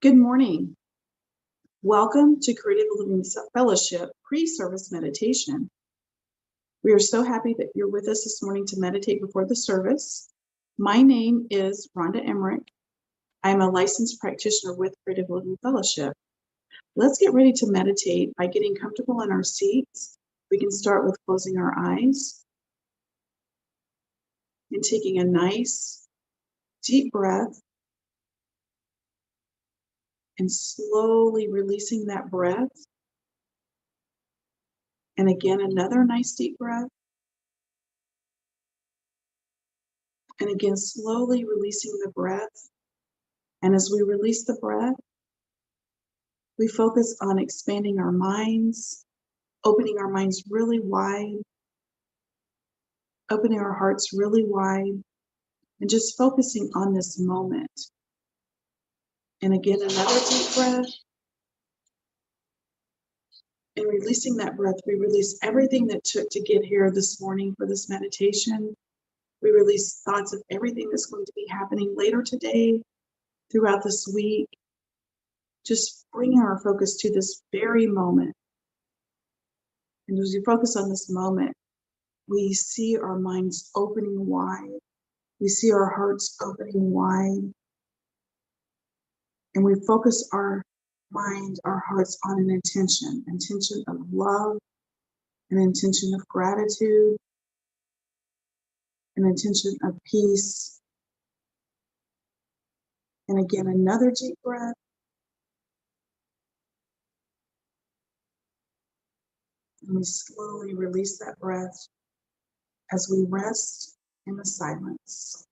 Good morning. Welcome to Creative Living Fellowship pre-service meditation. We are so happy that you're with us this morning to meditate before the service. My name is Rhonda Emmerich. I am a licensed practitioner with Creative Living Fellowship. Let's get ready to meditate by getting comfortable in our seats. We can start with closing our eyes and taking a nice deep breath and slowly releasing that breath. And again, another nice deep breath. And again, slowly releasing the breath. And as we release the breath, we focus on expanding our minds, opening our minds really wide, opening our hearts really wide, and just focusing on this moment. And again, another deep breath. And releasing that breath, we release everything that took to get here this morning for this meditation. We release thoughts of everything that's going to be happening later today, throughout this week. Just bringing our focus to this very moment. And as we focus on this moment, we see our minds opening wide. We see our hearts opening wide. And we focus our mind, our hearts on an intention of love, an intention of gratitude, an intention of peace. And again, another deep breath. And we slowly release that breath as we rest in the silence.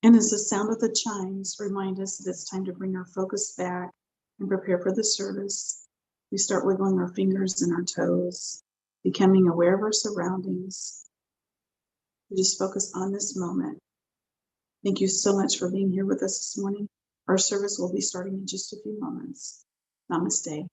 And as the sound of the chimes remind us that it's time to bring our focus back and prepare for the service, we start wiggling our fingers and our toes, becoming aware of our surroundings. We just focus on this moment. Thank you so much for being here with us this morning. Our service will be starting in just a few moments. Namaste.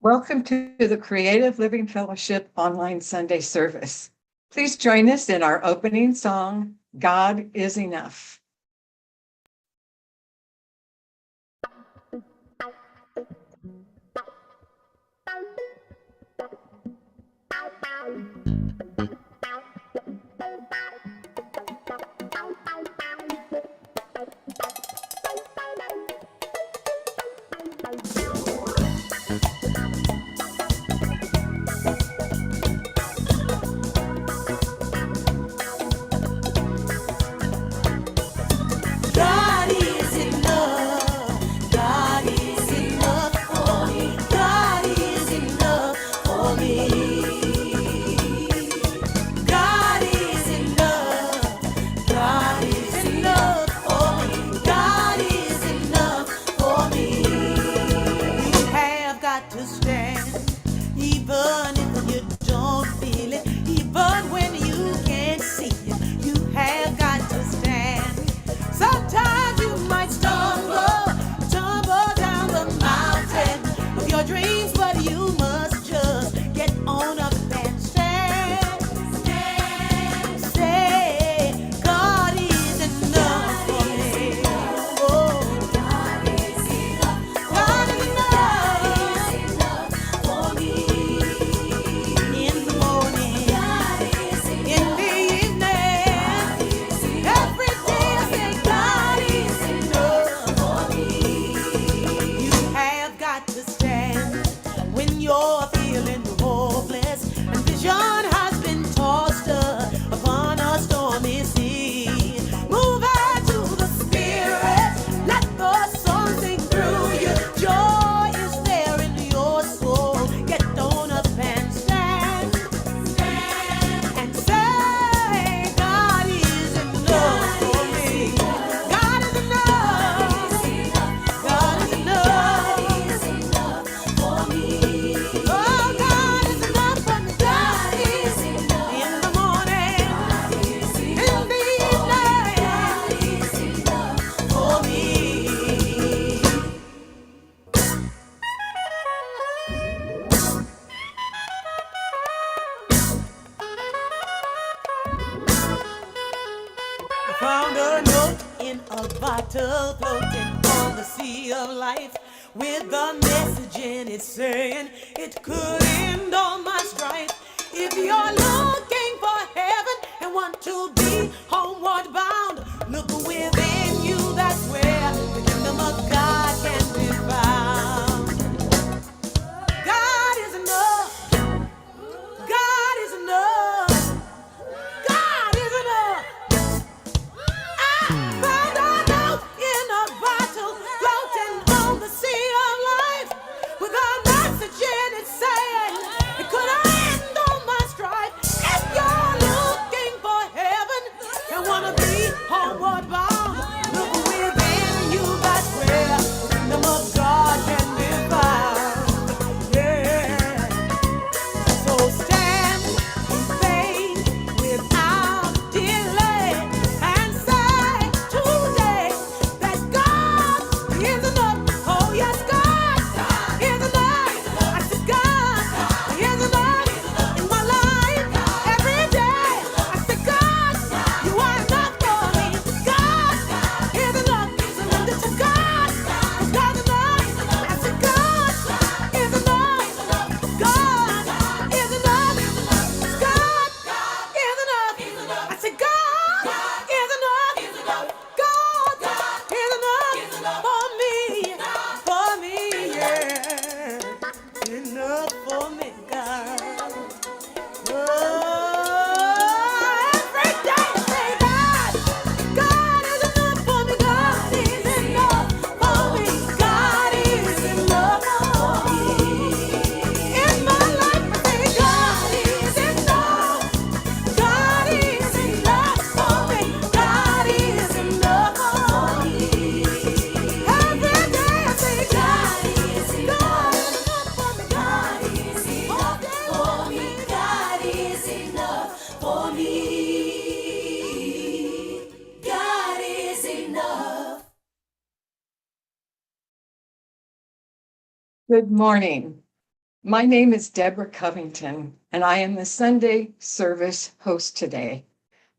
Welcome to the Creative Living Fellowship online Sunday service. Please join us in our opening song, God is Enough. God is enough. God is enough for me. God is enough for me. God is enough. God is enough for me. God is enough for me. You have got to stand, even if you don't feel it, even when you can't see it. You have got to stand. Sometimes you might tumble down the mountain of your dreams, but you must just get on up and stand. Say, God is enough for me. Oh, God is enough. God is enough for me. In the morning, God is enough. In the evening, every day I say, God is enough for me. You have got to stand when you're feeling hopeless and vision has been tossed up upon a stormy sea. Move out to the spirit, let the song sing through you. Joy is there in your soul. Get on up and stand. And say, God is enough for me. God is enough. God is enough for me. Oh, God is enough for me. God is enough. In the morning, in the evening, God is enough for me. I found a note in a bottle floating on the sea of life with a message in it saying it could end all my strife. If you're looking for heaven and want to be homeward bound, look within you, that's where the kingdom of God can be found. God is enough. God is enough. God is enough. Found a note in a bottle floating on the sea of life with a message in it saying it could end all my strife. If you're looking for heaven and wanna be homeward bound, look within you, that's where the kingdom of God can be found. Yeah. So stand in faith without delay and say today that God is enough. Oh yes, God is enough. I said God is enough in my life every day. I said God, you are enough for me. God is enough. Surrender to God. God is enough. I said God is enough. God is enough. God is enough. I said God is enough. God is enough for me, yeah. Enough for me, God. Oh, every day say God. God is enough for me. God is enough for me. God is enough for me. In my life, I say God is enough. God is enough for me. God is enough for me. Every day I say God is enough for me. God is enough for me. God is enough for me. God is enough. Good morning. My name is Deborah Covington, and I am the Sunday service host today.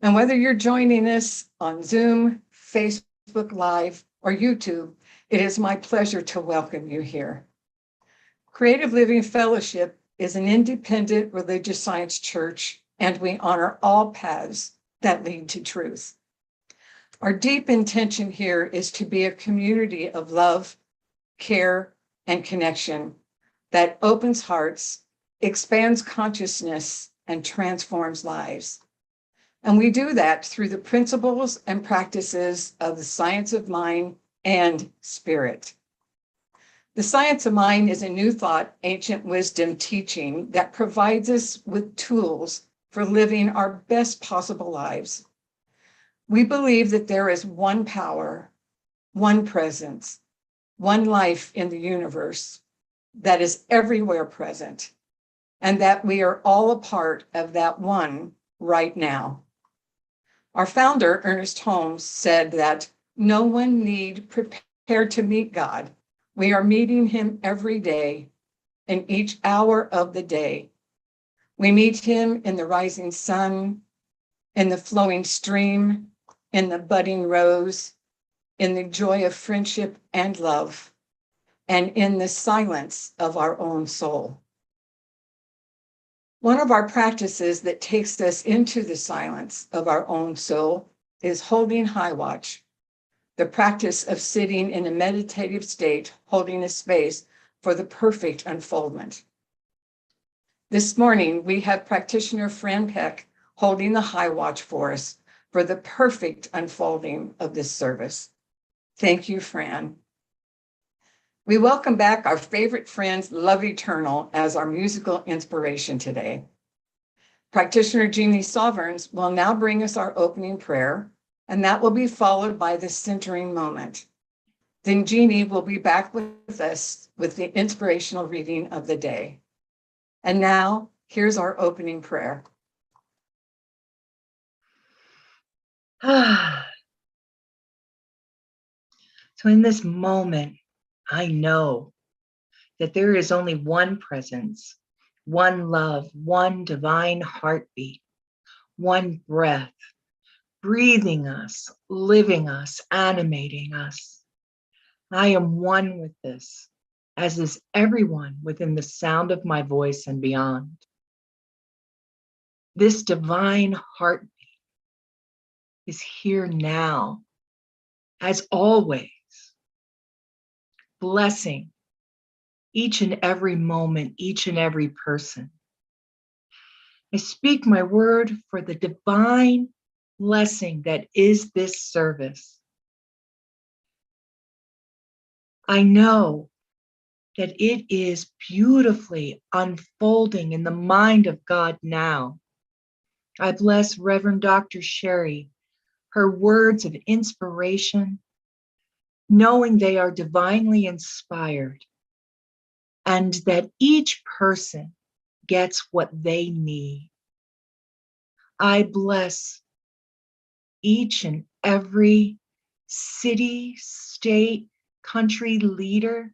And whether you're joining us on Zoom, Facebook Live, or YouTube, it is my pleasure to welcome you here. Creative Living Fellowship is an independent religious science church, and we honor all paths that lead to truth. Our deep intention here is to be a community of love, care, and connection that opens hearts, expands consciousness, and transforms lives. And we do that through the principles and practices of the science of mind and spirit. The science of mind is a new thought, ancient wisdom teaching that provides us with tools for living our best possible lives. We believe that there is one power, one presence, one life in the universe that is everywhere present, and that we are all a part of that one right now. Our founder, Ernest Holmes, said that no one need prepare to meet God. We are meeting him every day, in each hour of the day. We meet him in the rising sun, in the flowing stream, in the budding rose, in the joy of friendship and love, and in the silence of our own soul. One of our practices that takes us into the silence of our own soul is holding high watch, the practice of sitting in a meditative state, holding a space for the perfect unfoldment. This morning, we have practitioner Fran Peck holding the high watch for us for the perfect unfolding of this service. Thank you, Fran. We welcome back our favorite friends, Love Eternal, as our musical inspiration today. Practitioner Jeannie Sovereigns will now bring us our opening prayer, and that will be followed by the centering moment. Then Jeannie will be back with us with the inspirational reading of the day. And now, here's our opening prayer. So in this moment, I know that there is only one presence, one love, one divine heartbeat, one breath, breathing us, living us, animating us. I am one with this, as is everyone within the sound of my voice and beyond. This divine heartbeat is here now, as always, blessing each and every moment, each and every person. I speak my word for the divine blessing that is this service. I know that it is beautifully unfolding in the mind of God now. I bless Reverend Dr. Sherry, her words of inspiration, knowing they are divinely inspired, and that each person gets what they need. I bless each and every city, state, country leader,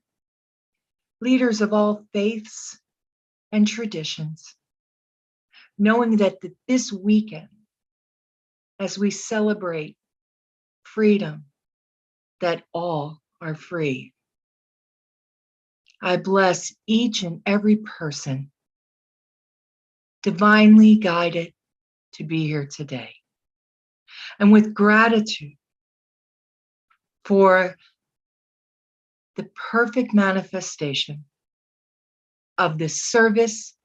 leaders of all faiths and traditions, knowing that this weekend, as we celebrate freedom, that all are free. I bless each and every person divinely guided to be here today. And with gratitude for the perfect manifestation of this service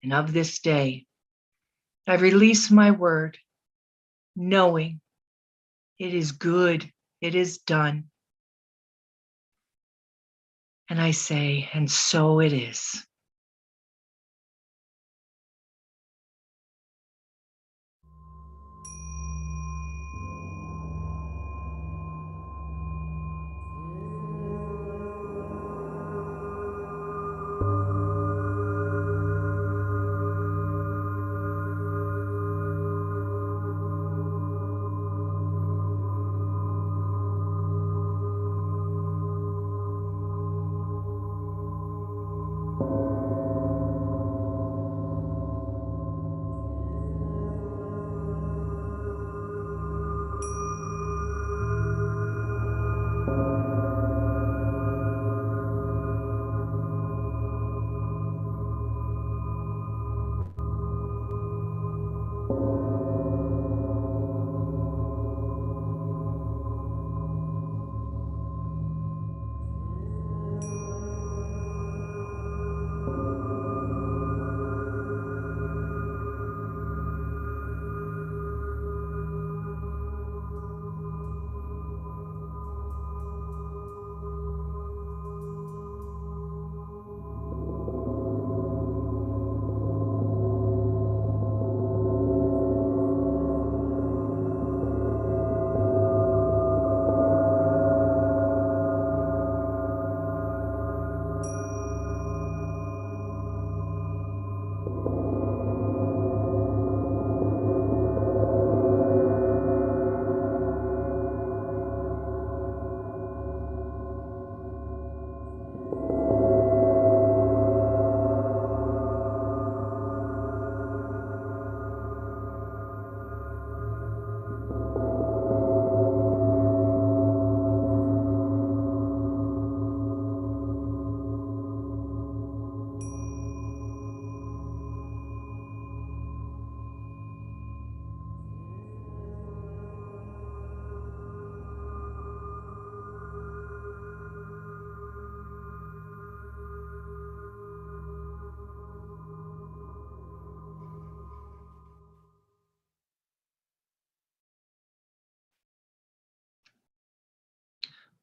and of this day, I release my word, knowing it is good, it is done. And I say, and so it is.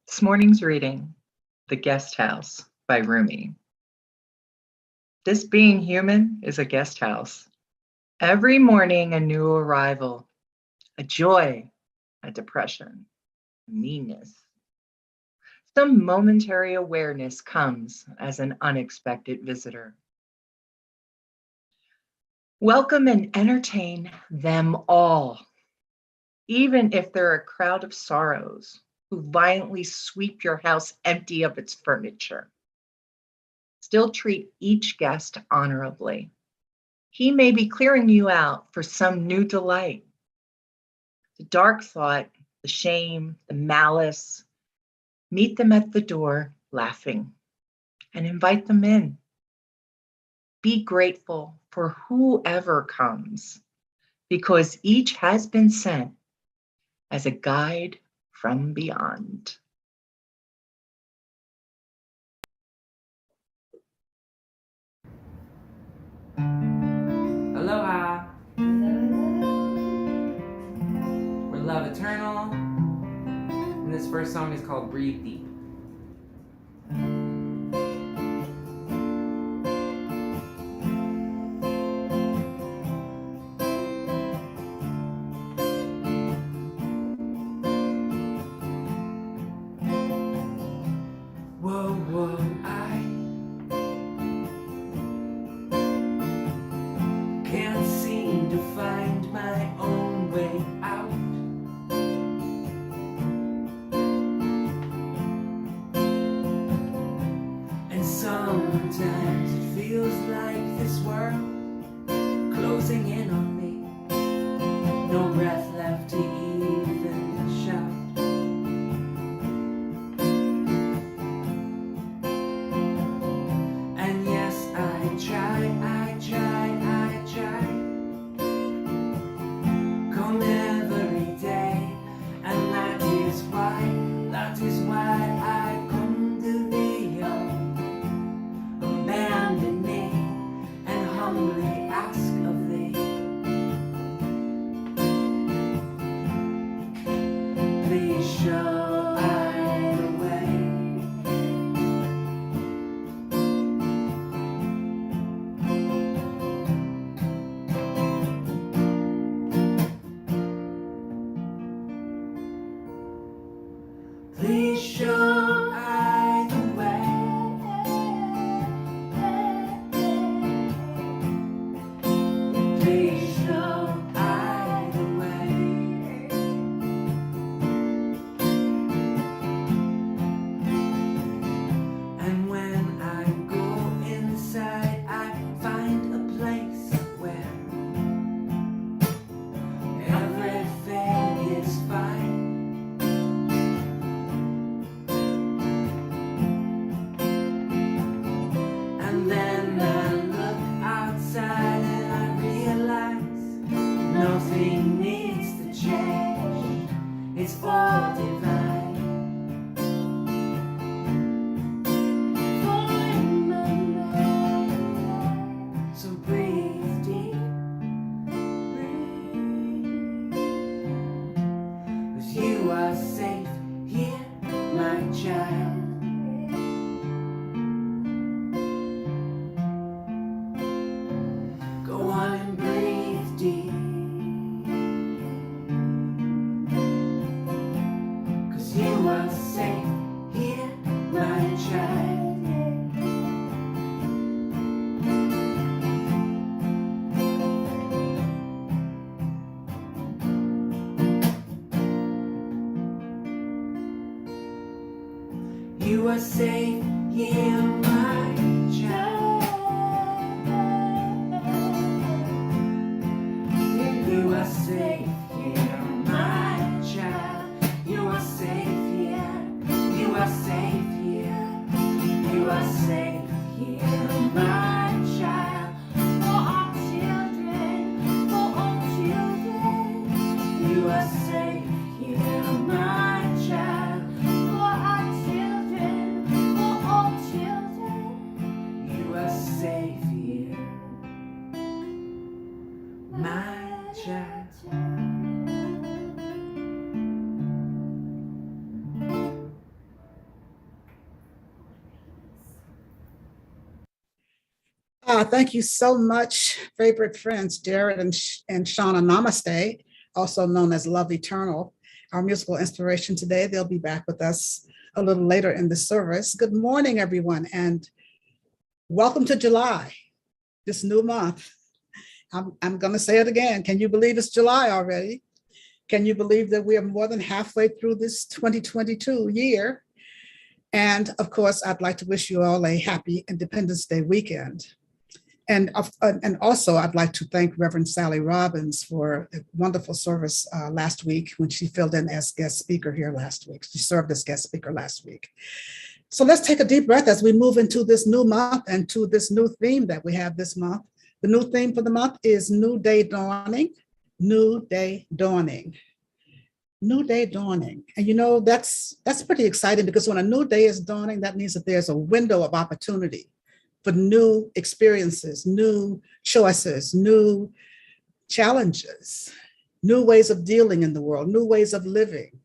This morning's reading, The Guest House by Rumi. This being human is a guest house. Every morning a new arrival, a joy, a depression, a meanness. Some momentary awareness comes as an unexpected visitor. Welcome and entertain them all, even if they're a crowd of sorrows who violently sweep your house empty of its furniture. Still treat each guest honorably. He may be clearing you out for some new delight. The dark thought, the shame, the malice, meet them at the door laughing and invite them in. Be grateful for whoever comes, because each has been sent as a guide from beyond. Aloha. We're Love Eternal. And this first song is called Breathe Deep. Whoa, whoa, I can't seem to find my own way out. And sometimes it feels like this world closing in on me. No breath left to even shout. And yes, I try. Come every day, and that is why I come to thee, abandon me, and humbly ask of thee. Please show I the way. Please show I the way. Please show I the way. And when I go inside, I find a place where everything is fine. And then I look outside and I realize nothing needs to change. It's all divine. So breathe deep, breathe. 'Cause you are safe here, my child. Go on and breathe deep. 'Cause you are safe here, my child. You are safe here, my child. You are safe here, my child. You are safe here. You are safe here. You are safe here, my child. For our children, for our children. You are safe here, my child. For our children, for Thank you so much, favorite friends, Jared and Shauna. Namaste, also known as Love Eternal, our musical inspiration today. They'll be back with us a little later in the service. Good morning, everyone, and welcome to July, this new month. I'm going to say it again. Can you believe it's July already? Can you believe that we are more than halfway through this 2022 year? And of course, I'd like to wish you all a happy Independence Day weekend. And also, I'd like to thank Reverend Sally Robbins for a wonderful service last week when she filled in as guest speaker here last week. She served as guest speaker last week. So let's take a deep breath as we move into this new month and to this new theme that we have this month. The new theme for the month is New Day Dawning, New Day Dawning. New day dawning. And you know, that's pretty exciting because when a new day is dawning, that means that there's a window of opportunity for new experiences, new choices, new challenges, new ways of dealing in the world, new ways of living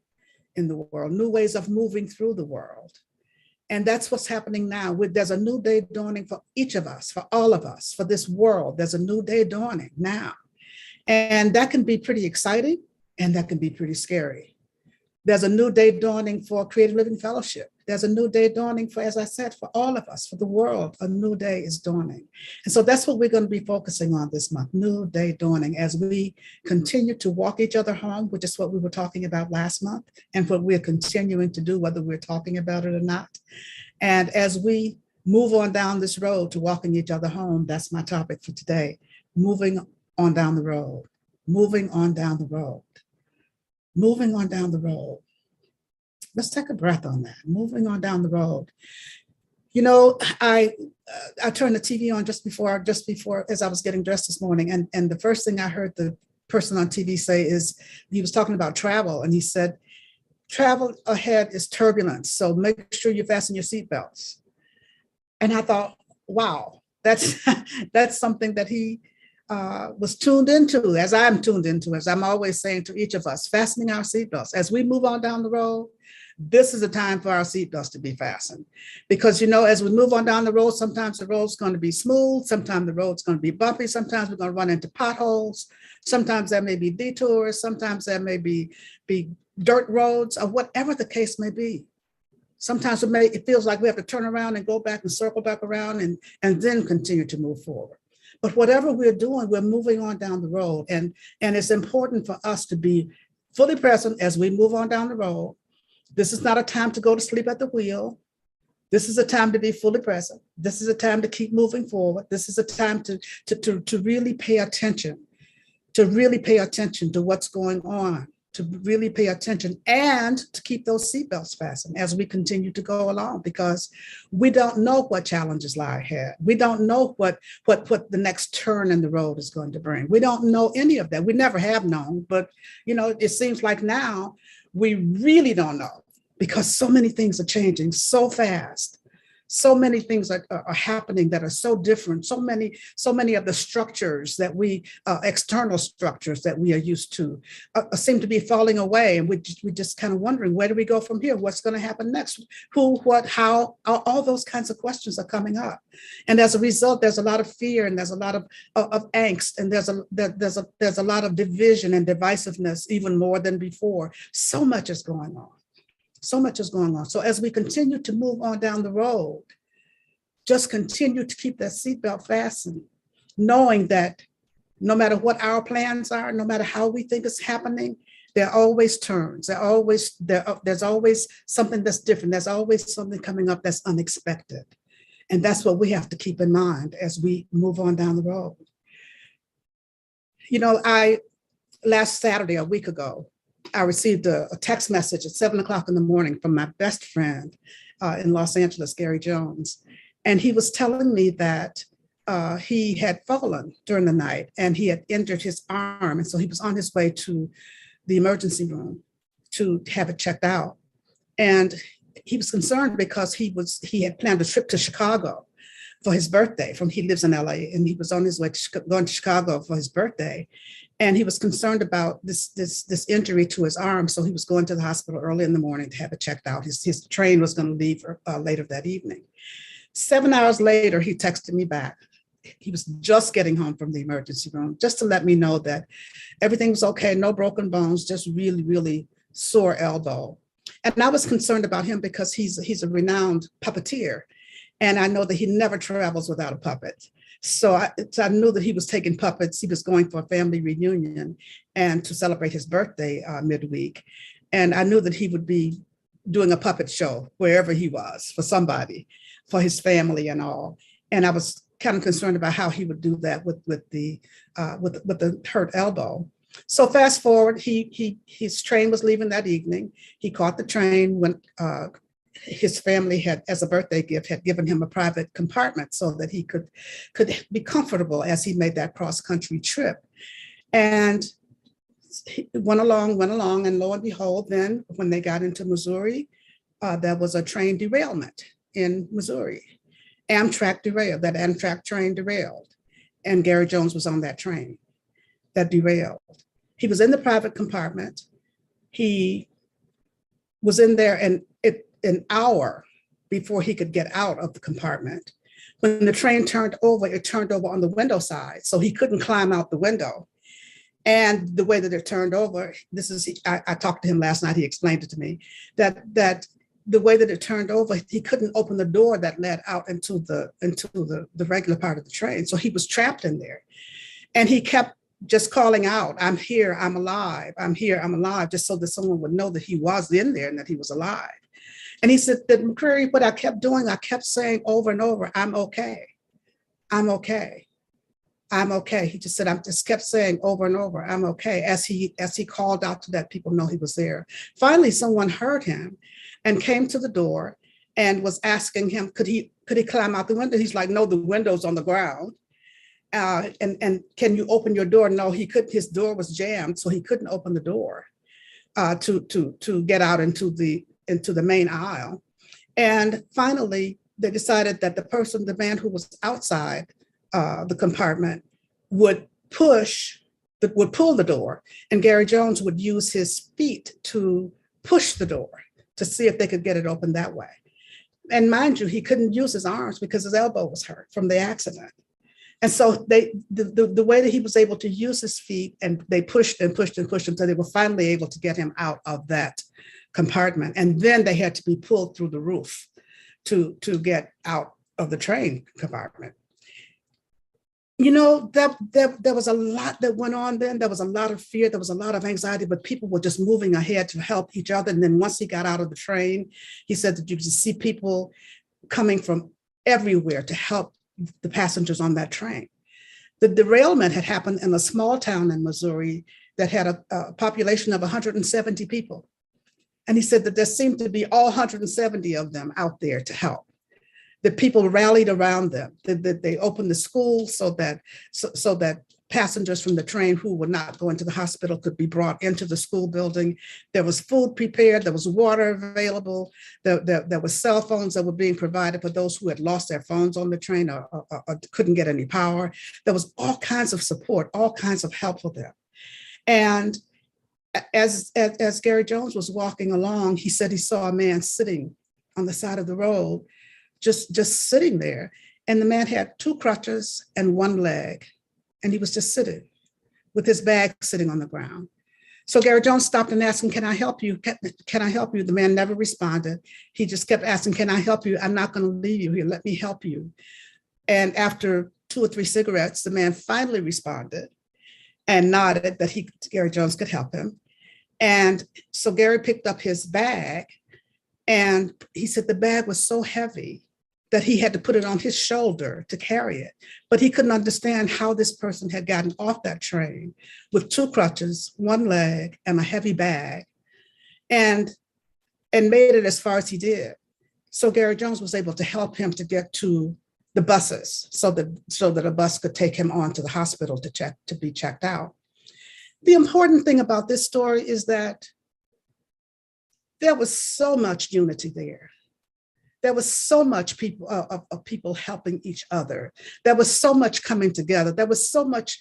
in the world, new ways of moving through the world. And that's what's happening now. There's a new day dawning for each of us, for all of us, for this world. There's a new day dawning now. And that can be pretty exciting and that can be pretty scary. There's a new day dawning for Creative Living Fellowship. There's a new day dawning for, as I said, for all of us, for the world, a new day is dawning. And so that's what we're going to be focusing on this month, new day dawning, as we continue to walk each other home, which is what we were talking about last month, and what we're continuing to do, whether we're talking about it or not. And as we move on down this road to walking each other home, that's my topic for today, moving on down the road, moving on down the road. Moving on down the road. Let's take a breath on that. Moving on down the road. You know, I turned the TV on just before as I was getting dressed this morning, and the first thing I heard the person on TV say is he was talking about travel, and he said, "Travel ahead is turbulence, so make sure you fasten your seatbelts." And I thought, wow, that's that's something that he was tuned into, as I'm tuned into, as I'm always saying to each of us, fastening our seatbelts. As we move on down the road, this is the time for our seatbelts to be fastened. Because, you know, as we move on down the road, sometimes the road's going to be smooth, sometimes the road's going to be bumpy, sometimes we're going to run into potholes, sometimes there may be detours, sometimes there may be dirt roads, or whatever the case may be. Sometimes it feels like we have to turn around and go back and circle back around and then continue to move forward. But whatever we're doing, we're moving on down the road. And it's important for us to be fully present as we move on down the road. This is not a time to go to sleep at the wheel. This is a time to be fully present. This is a time to keep moving forward. This is a time to really pay attention, to what's going on, to really pay attention and to keep those seatbelts fastened as we continue to go along, because we don't know what challenges lie ahead. We don't know what the next turn in the road is going to bring. We don't know any of that. We never have known, but you know, it seems like now we really don't know because so many things are changing so fast. So many things are happening that are so different. So many of the structures that external structures that we are used to seem to be falling away. And we're just kind of wondering, where do we go from here? What's going to happen next? Who, what, how, all those kinds of questions are coming up. And as a result, there's a lot of fear and there's a lot of angst, and there's a lot of division and divisiveness, even more than before. So much is going on. So much is going on. So as we continue to move on down the road, just continue to keep that seatbelt fastened, knowing that no matter what our plans are, no matter how we think it's happening, there are always turns. There's always something that's different. There's always something coming up that's unexpected. And that's what we have to keep in mind as we move on down the road. You know, last Saturday, a week ago, I received a text message at 7:00 in the morning from my best friend in Los Angeles, Gary Jones. And he was telling me that he had fallen during the night and he had injured his arm. And so he was on his way to the emergency room to have it checked out. And he was concerned because he had planned a trip to Chicago for his birthday. He lives in LA, and he was on his way going to Chicago for his birthday. And he was concerned about this injury to his arm. So he was going to the hospital early in the morning to have it checked out. His train was going to leave later that evening. 7 hours later, he texted me back he was just getting home from the emergency room, just to let me know that everything was okay, no broken bones, just really, really sore elbow. And I was concerned about him because he's a renowned puppeteer. And I know that he never travels without a puppet. So I knew that he was taking puppets. He was going for a family reunion and to celebrate his birthday midweek. And I knew that he would be doing a puppet show wherever he was for somebody, for his family and all. And I was kind of concerned about how he would do that with the hurt elbow. So fast forward, his train was leaving that evening. He caught the train when his family had, as a birthday gift, had given him a private compartment so that he could be comfortable as he made that cross-country trip. And he went along, and lo and behold, then when they got into Missouri, there was a train derailment in Missouri. Amtrak derailed, that Amtrak train derailed. And Gary Jones was on that train that derailed. He was in the private compartment. He was in there an hour before he could get out of the compartment. When the train turned over, it turned over on the window side, so he couldn't climb out the window. And the way that it turned over, I talked to him last night, he explained it to me, that the way that it turned over, he couldn't open the door that led out into the regular part of the train. So he was trapped in there. And he kept just calling out, "I'm here, I'm alive, I'm here, I'm alive," just so that someone would know that he was in there and that he was alive. And he said that McCreary, what I kept doing, I kept saying over and over, "I'm okay, I'm okay, I'm okay." He just said, I just kept saying over and over, "I'm okay," as he called out to let people know he was there. Finally, someone heard him and came to the door and was asking him, could he climb out the window? He's like, "No, the window's on the ground. And can you open your door?" No, he couldn't. His door was jammed, so he couldn't open the door to get out into the main aisle. And finally, they decided that the man who was outside the compartment would pull the door, and Gary Jones would use his feet to push the door to see if they could get it open that way. And mind you, he couldn't use his arms because his elbow was hurt from the accident. And so the way that he was able to use his feet, and they pushed and pushed and pushed until they were finally able to get him out of that compartment. And then they had to be pulled through the roof to get out of the train compartment. You know, there was a lot that went on then. There was a lot of fear. There was a lot of anxiety, but people were just moving ahead to help each other. And then once he got out of the train, he said that you could see people coming from everywhere to help the passengers on that train. The derailment had happened in a small town in Missouri that had a population of 170 people. And he said that there seemed to be all 170 of them out there to help. The people rallied around them. They opened the school so that passengers from the train who were not going to the hospital could be brought into the school building. There was food prepared. There was water available. There were cell phones that were being provided for those who had lost their phones on the train or couldn't get any power. There was all kinds of support, all kinds of help for them. And as Gary Jones was walking along, he said he saw a man sitting on the side of the road, just sitting there. And the man had 2 crutches and 1 leg. And he was just sitting with his bag sitting on the ground. So Gary Jones stopped and asked him, "Can I help you? Can I help you?" The man never responded. He just kept asking, "Can I help you? I'm not going to leave you here. Let me help you." And after 2 or 3 cigarettes, the man finally responded and nodded that Gary Jones could help him. And so Gary picked up his bag, and he said the bag was so heavy that he had to put it on his shoulder to carry it. But he couldn't understand how this person had gotten off that train with 2 crutches, 1 leg, and a heavy bag, and made it as far as he did. So Gary Jones was able to help him to get to the buses so that a bus could take him on to the hospital to be checked out. The important thing about this story is that there was so much unity there. There was so much people helping each other. There was so much coming together. There was so much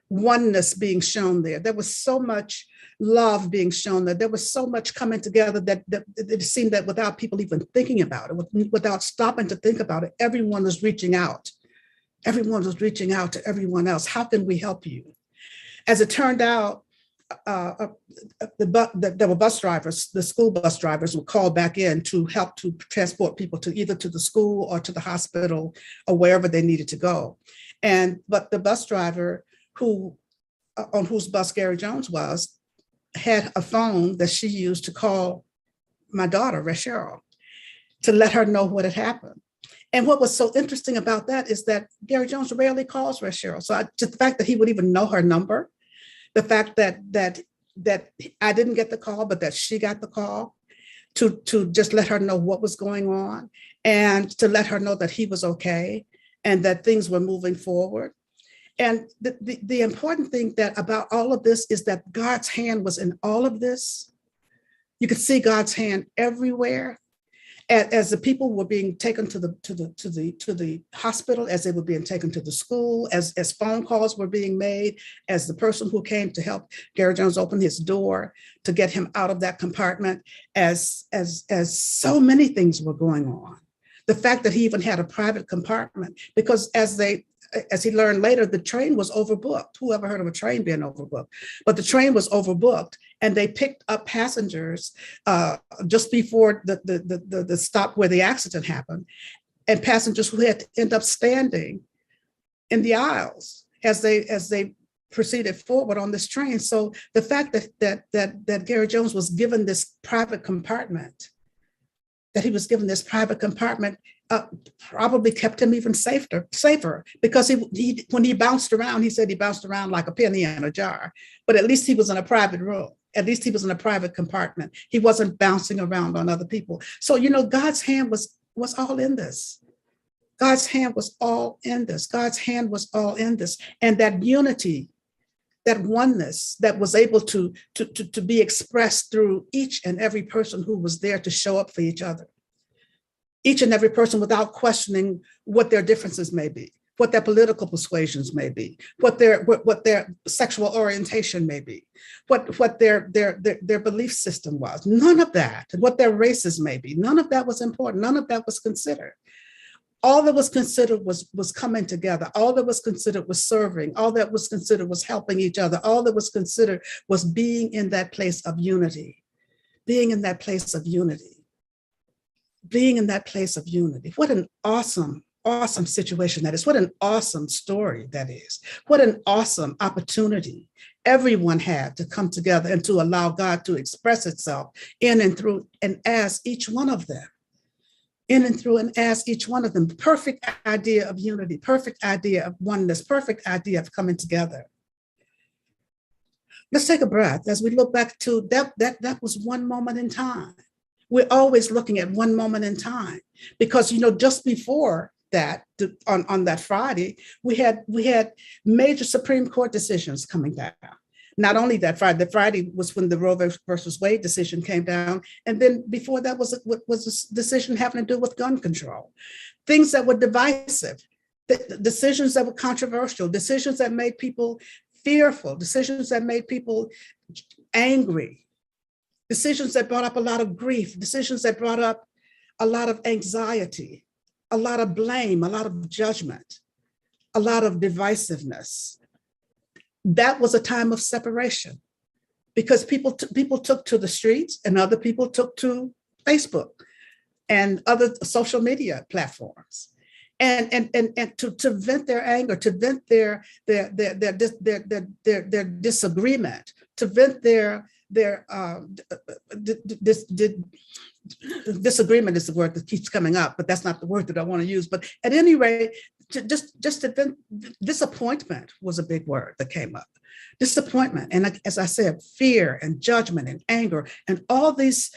oneness being shown there. There was so much love being shown there. There was so much coming together that it seemed that without people even thinking about it, without stopping to think about it, everyone was reaching out Everyone was reaching out to everyone else. How can we help you? As it turned out, there were bus drivers, the school bus drivers were called back in to help to transport people to either to the school or to the hospital or wherever they needed to go. But the bus driver on whose bus Gary Jones was, had a phone that she used to call my daughter, Cheryl, to let her know what had happened. And what was so interesting about that is that Gary Jones rarely calls Cheryl. So just the fact that he would even know her number, the fact that I didn't get the call, but that she got the call to just let her know what was going on and to let her know that he was okay and that things were moving forward. And the important thing that about all of this is that God's hand was in all of this. You could see God's hand everywhere. As the people were being taken to the hospital, as they were being taken to the school, as phone calls were being made, as the person who came to help Gary Jones open his door to get him out of that compartment, as so many things were going on. The fact that he even had a private compartment, because as he learned later, the train was overbooked. Who ever heard of a train being overbooked? But the train was overbooked, and they picked up passengers just before the stop where the accident happened, and passengers who had to end up standing in the aisles as they proceeded forward on this train. So the fact that Gary Jones was given this private compartment, probably kept him even safer, because he when he bounced around, he said he bounced around like a penny in a jar, but at least he was in a private room. At least he was in a private compartment. He wasn't bouncing around on other people. So, God's hand was all in this. God's hand was all in this. God's hand was all in this. And that unity, that oneness that was able to be expressed through each and every person who was there to show up for each other. Each and every person, without questioning what their differences may be, what their political persuasions may be, what their sexual orientation may be, what their belief system was. None of that, and what their races may be. None of that was important. None of that was considered. All that was considered was coming together. All that was considered was serving. All that was considered was helping each other. All that was considered was being in that place of unity. Being in that place of unity. Being in that place of unity. What an awesome situation that is. What an awesome story that is. What an awesome opportunity everyone had to come together and to allow God to express itself in and through and as each one of them. In and through and as each one of them. Perfect idea of unity, perfect idea of oneness, perfect idea of coming together. Let's take a breath as we look back to that was one moment in time. We're always looking at one moment in time, because just before that, on that Friday, we had major Supreme Court decisions coming down. Not only that Friday, the Friday was when the Roe versus Wade decision came down, and then before that was a decision having to do with gun control, things that were divisive, decisions that were controversial, decisions that made people fearful, decisions that made people angry. Decisions that brought up a lot of grief, decisions that brought up a lot of anxiety, a lot of blame, a lot of judgment, a lot of divisiveness. That was a time of separation, because people took to the streets, and other people took to Facebook and other social media platforms, and to vent their anger, to vent their disagreement, to vent their disagreement is the word that keeps coming up, but that's not the word that I want to use. But at any rate, disappointment was a big word that came up. Disappointment, and as I said, fear and judgment and anger and all these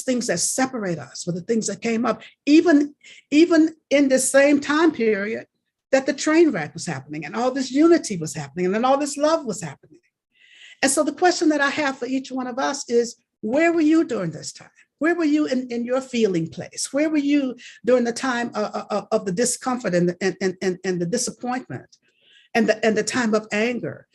things that separate us were the things that came up, even in the same time period that the train wreck was happening, and all this unity was happening, and then all this love was happening. And so the question that I have for each one of us is, where were you during this time? Where were you in your feeling place? Where were you during the time of the discomfort and the disappointment and the time of anger?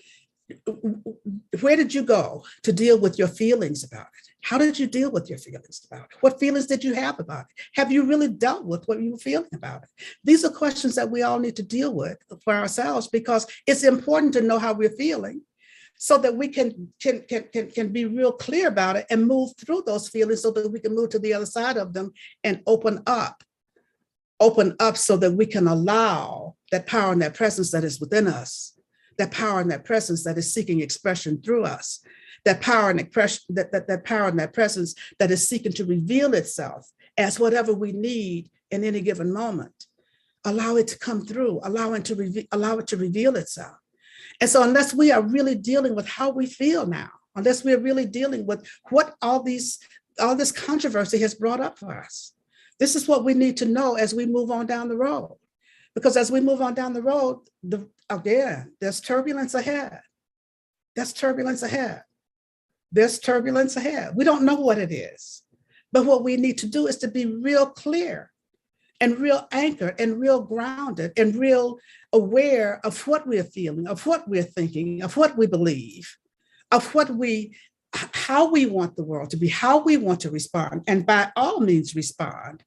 Where did you go to deal with your feelings about it? How did you deal with your feelings about it? What feelings did you have about it? Have you really dealt with what you were feeling about it? These are questions that we all need to deal with for ourselves, because it's important to know how we're feeling so that we can be real clear about it and move through those feelings so that we can move to the other side of them and open up so that we can allow that power and that presence that is within us, that power and that presence that is seeking expression through us, that power and that power and that presence that is seeking to reveal itself as whatever we need in any given moment. Allow it to come through, allow it to reveal itself. And so unless we are really dealing with how we feel now, unless we're really dealing with what all this controversy has brought up for us, this is what we need to know as we move on down the road. Because as we move on down the road, again, there's turbulence ahead. There's turbulence ahead. There's turbulence ahead. We don't know what it is. But what we need to do is to be real clear and real anchored and real grounded and real aware of what we're feeling, of what we're thinking, of what we believe, of how we want the world to be, how we want to respond, and by all means respond.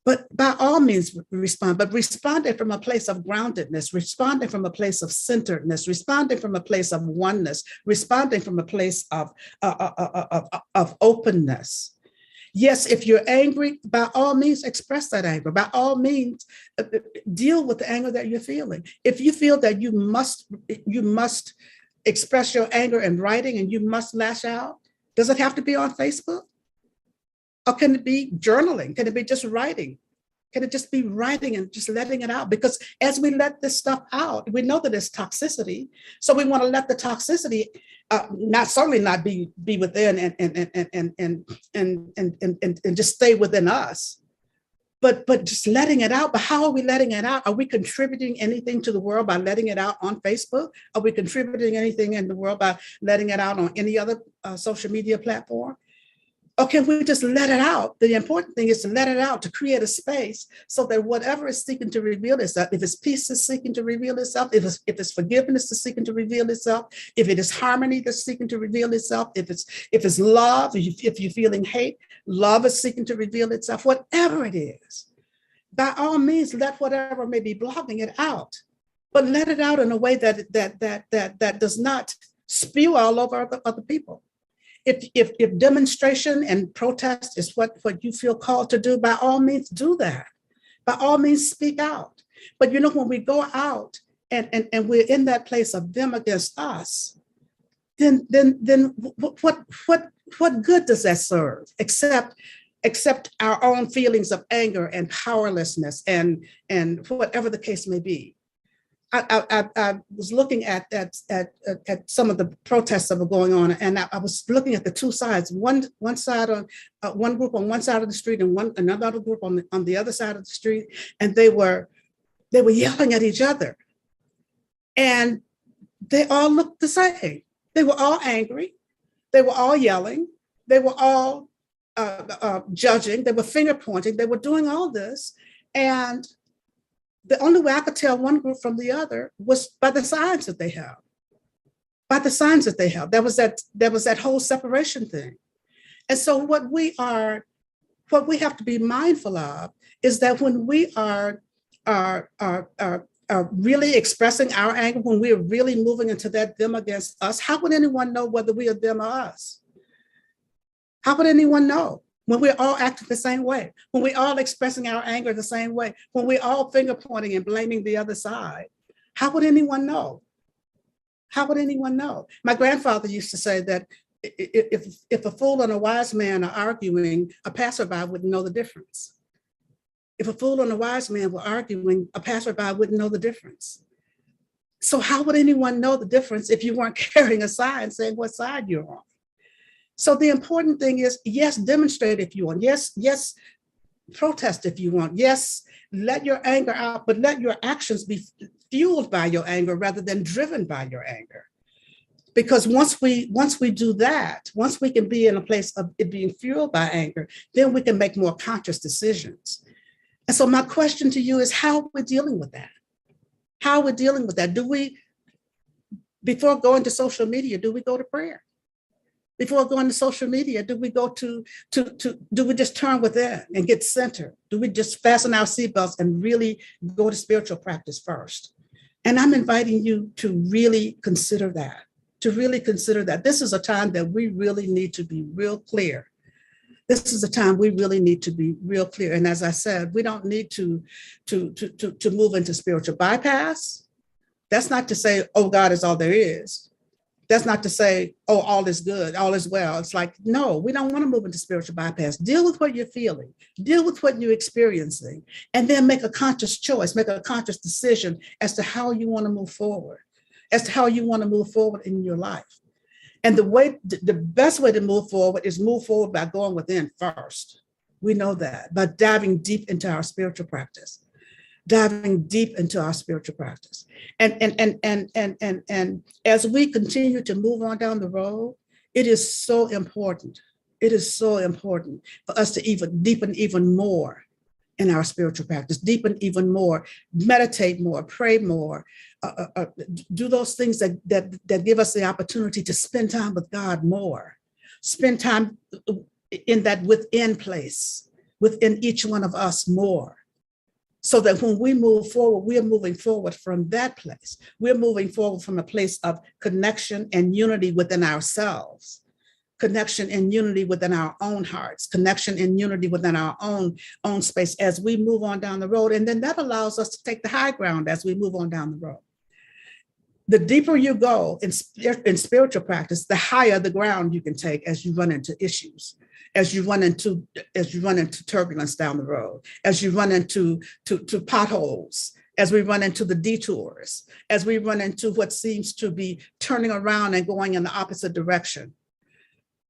But by all means respond, but responding from a place of groundedness, responding from a place of centeredness, responding from a place of oneness, responding from a place of openness. Yes, if you're angry, by all means express that anger. By all means, deal with the anger that you're feeling. If you feel that you must express your anger in writing and you must lash out, does it have to be on Facebook? Or can it be journaling? Can it be just writing? Can it just be writing and just letting it out? Because as we let this stuff out, we know that it's toxicity. So we want to let the toxicity not be within and just stay within us. But just letting it out. But how are we letting it out? Are we contributing anything to the world by letting it out on Facebook? Are we contributing anything in the world by letting it out on any other social media platform? Or can we just let it out? The important thing is to let it out, to create a space so that whatever is seeking to reveal itself, if it's peace is seeking to reveal itself, if it's forgiveness is seeking to reveal itself, if it is harmony that's seeking to reveal itself, if it's love, if you're feeling hate, love is seeking to reveal itself, whatever it is, by all means, let whatever may be blocking it out, but let it out in a way that does not spew all over other people. If demonstration and protest is what you feel called to do, by all means do that. By all means speak out. But when we go out and we're in that place of them against us, then what good does that serve except our own feelings of anger and powerlessness and whatever the case may be. I was looking at some of the protests that were going on, and I was looking at the two sides. One side on one group on one side of the street, and another group on the other side of the street, and they were yelling at each other, and they all looked the same. They were all angry. They were all yelling. They were all judging. They were finger pointing. They were doing all this, and the only way I could tell one group from the other was by the signs that they held. By the signs that they held. There was that whole separation thing. And so what we have to be mindful of is that when we are really expressing our anger, when we are really moving into that them against us, how would anyone know whether we are them or us? How would anyone know? When we're all acting the same way, when we're all expressing our anger the same way, when we're all finger pointing and blaming the other side, how would anyone know? How would anyone know? My grandfather used to say that if a fool and a wise man are arguing, a passerby wouldn't know the difference. If a fool and a wise man were arguing, a passerby wouldn't know the difference. So how would anyone know the difference if you weren't carrying a sign saying what side you're on? So the important thing is, yes, demonstrate if you want. Yes, protest if you want. Yes, let your anger out, but let your actions be fueled by your anger rather than driven by your anger. Because once we do that, once we can be in a place of it being fueled by anger, then we can make more conscious decisions. And so my question to you is, how are we dealing with that? How are we dealing with that? Do we, before going to social media, do we go to prayer? Before going to social media, do we go to do we just turn within and get centered? Do we just fasten our seatbelts and really go to spiritual practice first? And I'm inviting you to really consider that, This is a time that we really need to be real clear. This is a time we really need to be real clear. And as I said, we don't need to move into spiritual bypass. That's not to say, oh, God is all there is. That's not to say, oh, all is good, all is well. It's like, no, we don't want to move into spiritual bypass. Deal with what you're feeling, deal with what you're experiencing, and then make a conscious choice, make a conscious decision as to how you want to move forward, in your life. And the best way to move forward is move forward by going within first. We know that, by diving deep into our spiritual practice. And as we continue to move on down the road, it is so important. It is so important for us to even deepen even more in our spiritual practice, deepen even more, meditate more, pray more, do those things that give us the opportunity to spend time with God more, spend time in that within place, within each one of us more. So that when we move forward, we are moving forward from that place. We're moving forward from a place of connection and unity within ourselves, connection and unity within our own hearts, connection and unity within our own space as we move on down the road. And then that allows us to take the high ground as we move on down the road. The deeper you go in spiritual practice, the higher the ground you can take as you run into issues, as you run into turbulence down the road, as you run into potholes, as we run into the detours, as we run into what seems to be turning around and going in the opposite direction,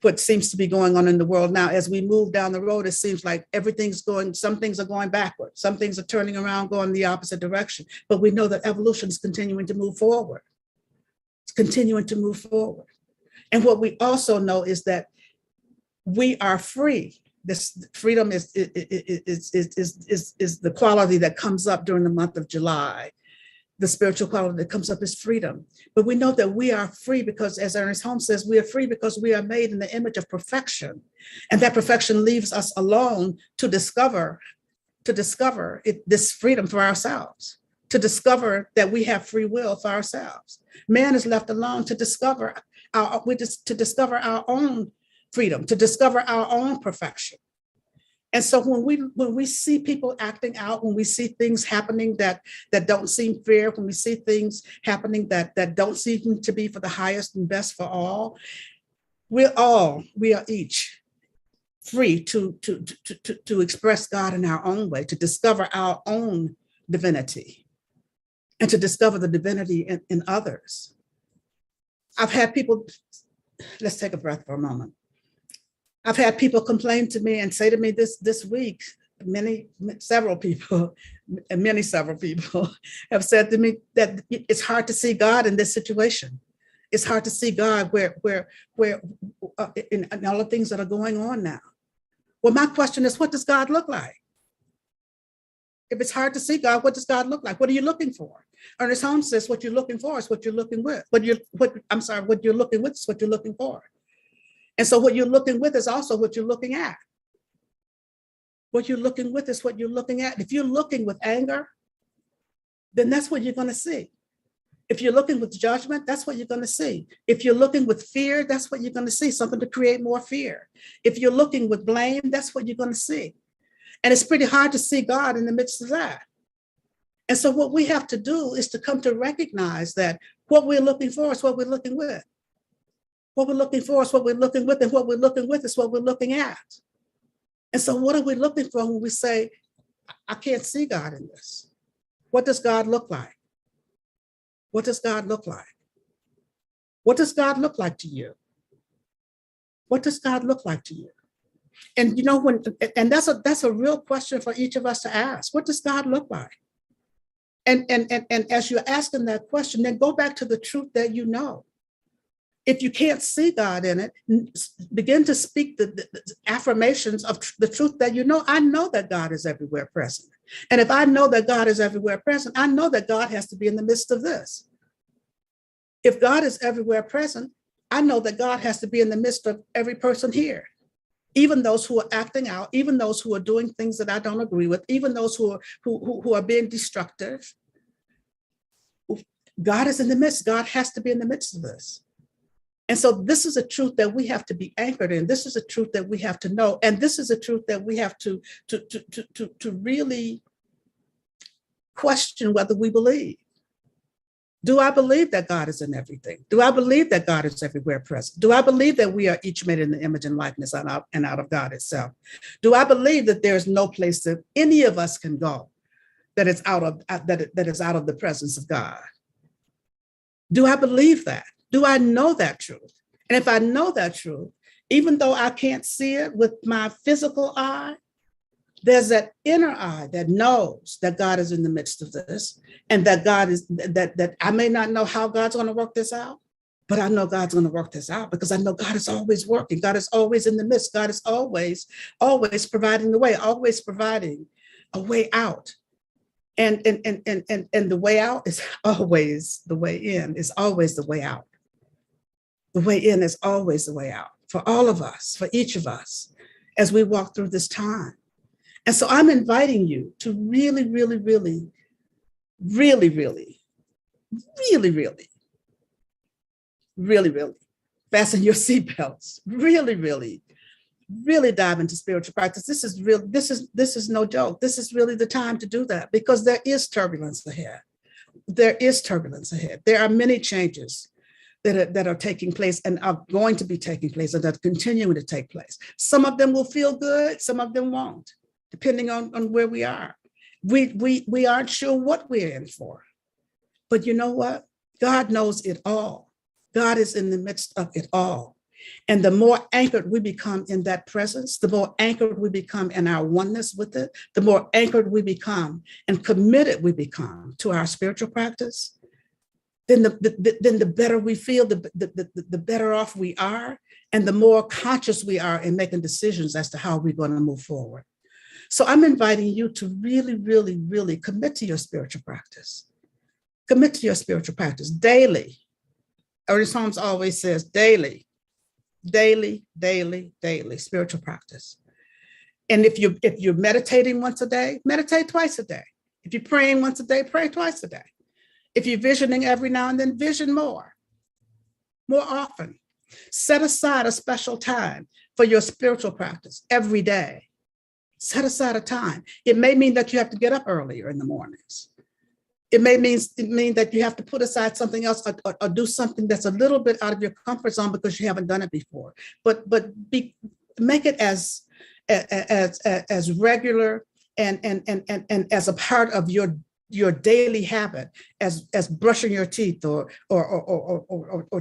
what seems to be going on in the world now. As we move down the road, it seems like some things are going backward, some things are turning around, going the opposite direction. But we know that evolution is continuing to move forward. It's continuing to move forward. And what we also know is that we are free. This freedom is the quality that comes up during the month of July. The spiritual quality that comes up is freedom. But we know that we are free because, as Ernest Holmes says, we are free because we are made in the image of perfection. And that perfection leaves us alone to discover this freedom for ourselves, to discover that we have free will for ourselves. Man is left alone to discover our own freedom, to discover our own perfection. And so when we see people acting out, when we see things happening that don't seem fair, when we see things happening that don't seem to be for the highest and best for all, we are each free to express God in our own way, to discover our own divinity, and to discover the divinity in others. I've had people, let's take a breath for a moment. I've had people complain to me and say to me this week, several people have said to me that it's hard to see God in this situation. It's hard to see God where in all the things that are going on now. Well, my question is, what does God look like? If it's hard to see God, what does God look like? What are you looking for? Ernest Holmes says, what you're looking for is what you're looking with. What you're looking with is what you're looking for. And so what you're looking with is also what you're looking at. What you're looking with is what you're looking at. If you're looking with anger, then that's what you're going to see. If you're looking with judgment, that's what you're going to see. If you're looking with fear, that's what you're going to see, something to create more fear. If you're looking with blame, that's what you're going to see. And it's pretty hard to see God in the midst of that. And so what we have to do is to come to recognize that what we're looking for is what we're looking with. What we're looking for is what we're looking with, and what we're looking with is what we're looking at. And so what are we looking for when we say, I can't see God in this? What does God look like? What does God look like? What does God look like to you? What does God look like to you? And you know, that's a real question for each of us to ask. What does God look like? And as you're asking that question, then go back to the truth that you know. If you can't see God in it, begin to speak the affirmations of the truth that you know. I know that God is everywhere present. And if I know that God is everywhere present, I know that God has to be in the midst of this. If God is everywhere present, I know that God has to be in the midst of every person here, even those who are acting out, even those who are doing things that I don't agree with, even those who are being destructive. God is in the midst. God has to be in the midst of this. And so this is a truth that we have to be anchored in. This is a truth that we have to know. And this is a truth that we have to really question whether we believe. Do I believe that God is in everything? Do I believe that God is everywhere present? Do I believe that we are each made in the image and likeness and out of God itself? Do I believe that there is no place that any of us can go that is out of the presence of God? Do I believe that? Do I know that truth? And if I know that truth, even though I can't see it with my physical eye, there's that inner eye that knows that God is in the midst of this, and that God is that I may not know how God's going to work this out, but I know God's going to work this out because I know God is always working. God is always in the midst. God is always providing the way, always providing a way out. And the way out is always the way in, is always the way out. The way in is always the way out for all of us, for each of us, as we walk through this time. And so I'm inviting you to really, really, really, really, really, really, really, really, really fasten your seatbelts, really, really, really dive into spiritual practice. This is real. This is no joke. This is really the time to do that because there is turbulence ahead. There is turbulence ahead. There are many changes that are taking place and are going to be taking place and that are continuing to take place. Some of them will feel good, some of them won't, depending on where we are. We aren't sure what we're in for. But you know what? God knows it all. God is in the midst of it all. And the more anchored we become in that presence, the more anchored we become in our oneness with it, the more anchored we become and committed we become to our spiritual practice, then the better we feel, the better off we are, and the more conscious we are in making decisions as to how we're going to move forward. So I'm inviting you to really, really, really commit to your spiritual practice. Commit to your spiritual practice daily. Ernest Holmes always says daily, daily, daily, daily spiritual practice. And if you're meditating once a day, meditate twice a day. If you're praying once a day, pray twice a day. If you're visioning every now and then, vision more often. Set aside a special time for your spiritual practice every day. Set aside a time. It may mean that you have to get up earlier in the mornings. It may mean that you have to put aside something else or do something that's a little bit out of your comfort zone because you haven't done it before. But make it as regular and as a part of your daily habit as brushing your teeth or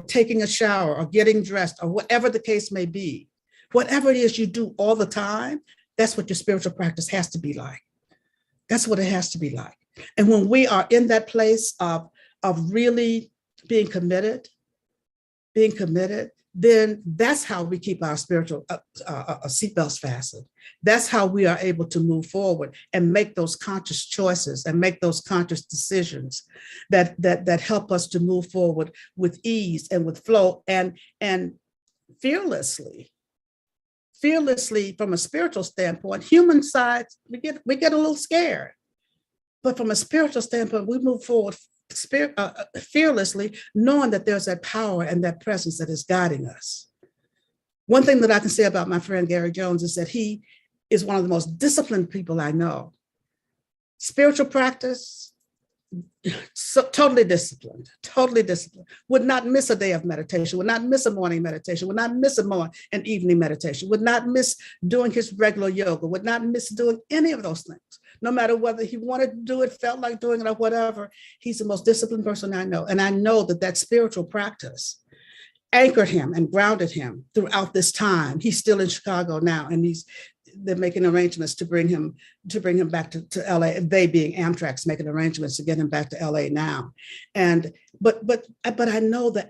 taking a shower or getting dressed or whatever the case may be. Whatever it is you do all the time, that's what your spiritual practice has to be like. That's what it has to be like. And when we are in that place of really being committed, then that's how we keep our spiritual seatbelts fastened. That's how we are able to move forward and make those conscious choices and make those conscious decisions that help us to move forward with ease and with flow and fearlessly. Fearlessly from a spiritual standpoint. Human side, we get a little scared. But from a spiritual standpoint, we move forward fearlessly, knowing that there's that power and that presence that is guiding us. One thing that I can say about my friend Gary Jones is that he is one of the most disciplined people I know. Spiritual practice, so totally disciplined, would not miss a day of meditation, would not miss a morning meditation, would not miss an evening meditation, would not miss doing his regular yoga, would not miss doing any of those things. No matter whether he wanted to do it, felt like doing it or whatever, he's the most disciplined person I know. And I know that spiritual practice anchored him and grounded him throughout this time. He's still in Chicago now, and they're making arrangements to bring him back to LA. They being Amtrak's making arrangements to get him back to LA now. But I know the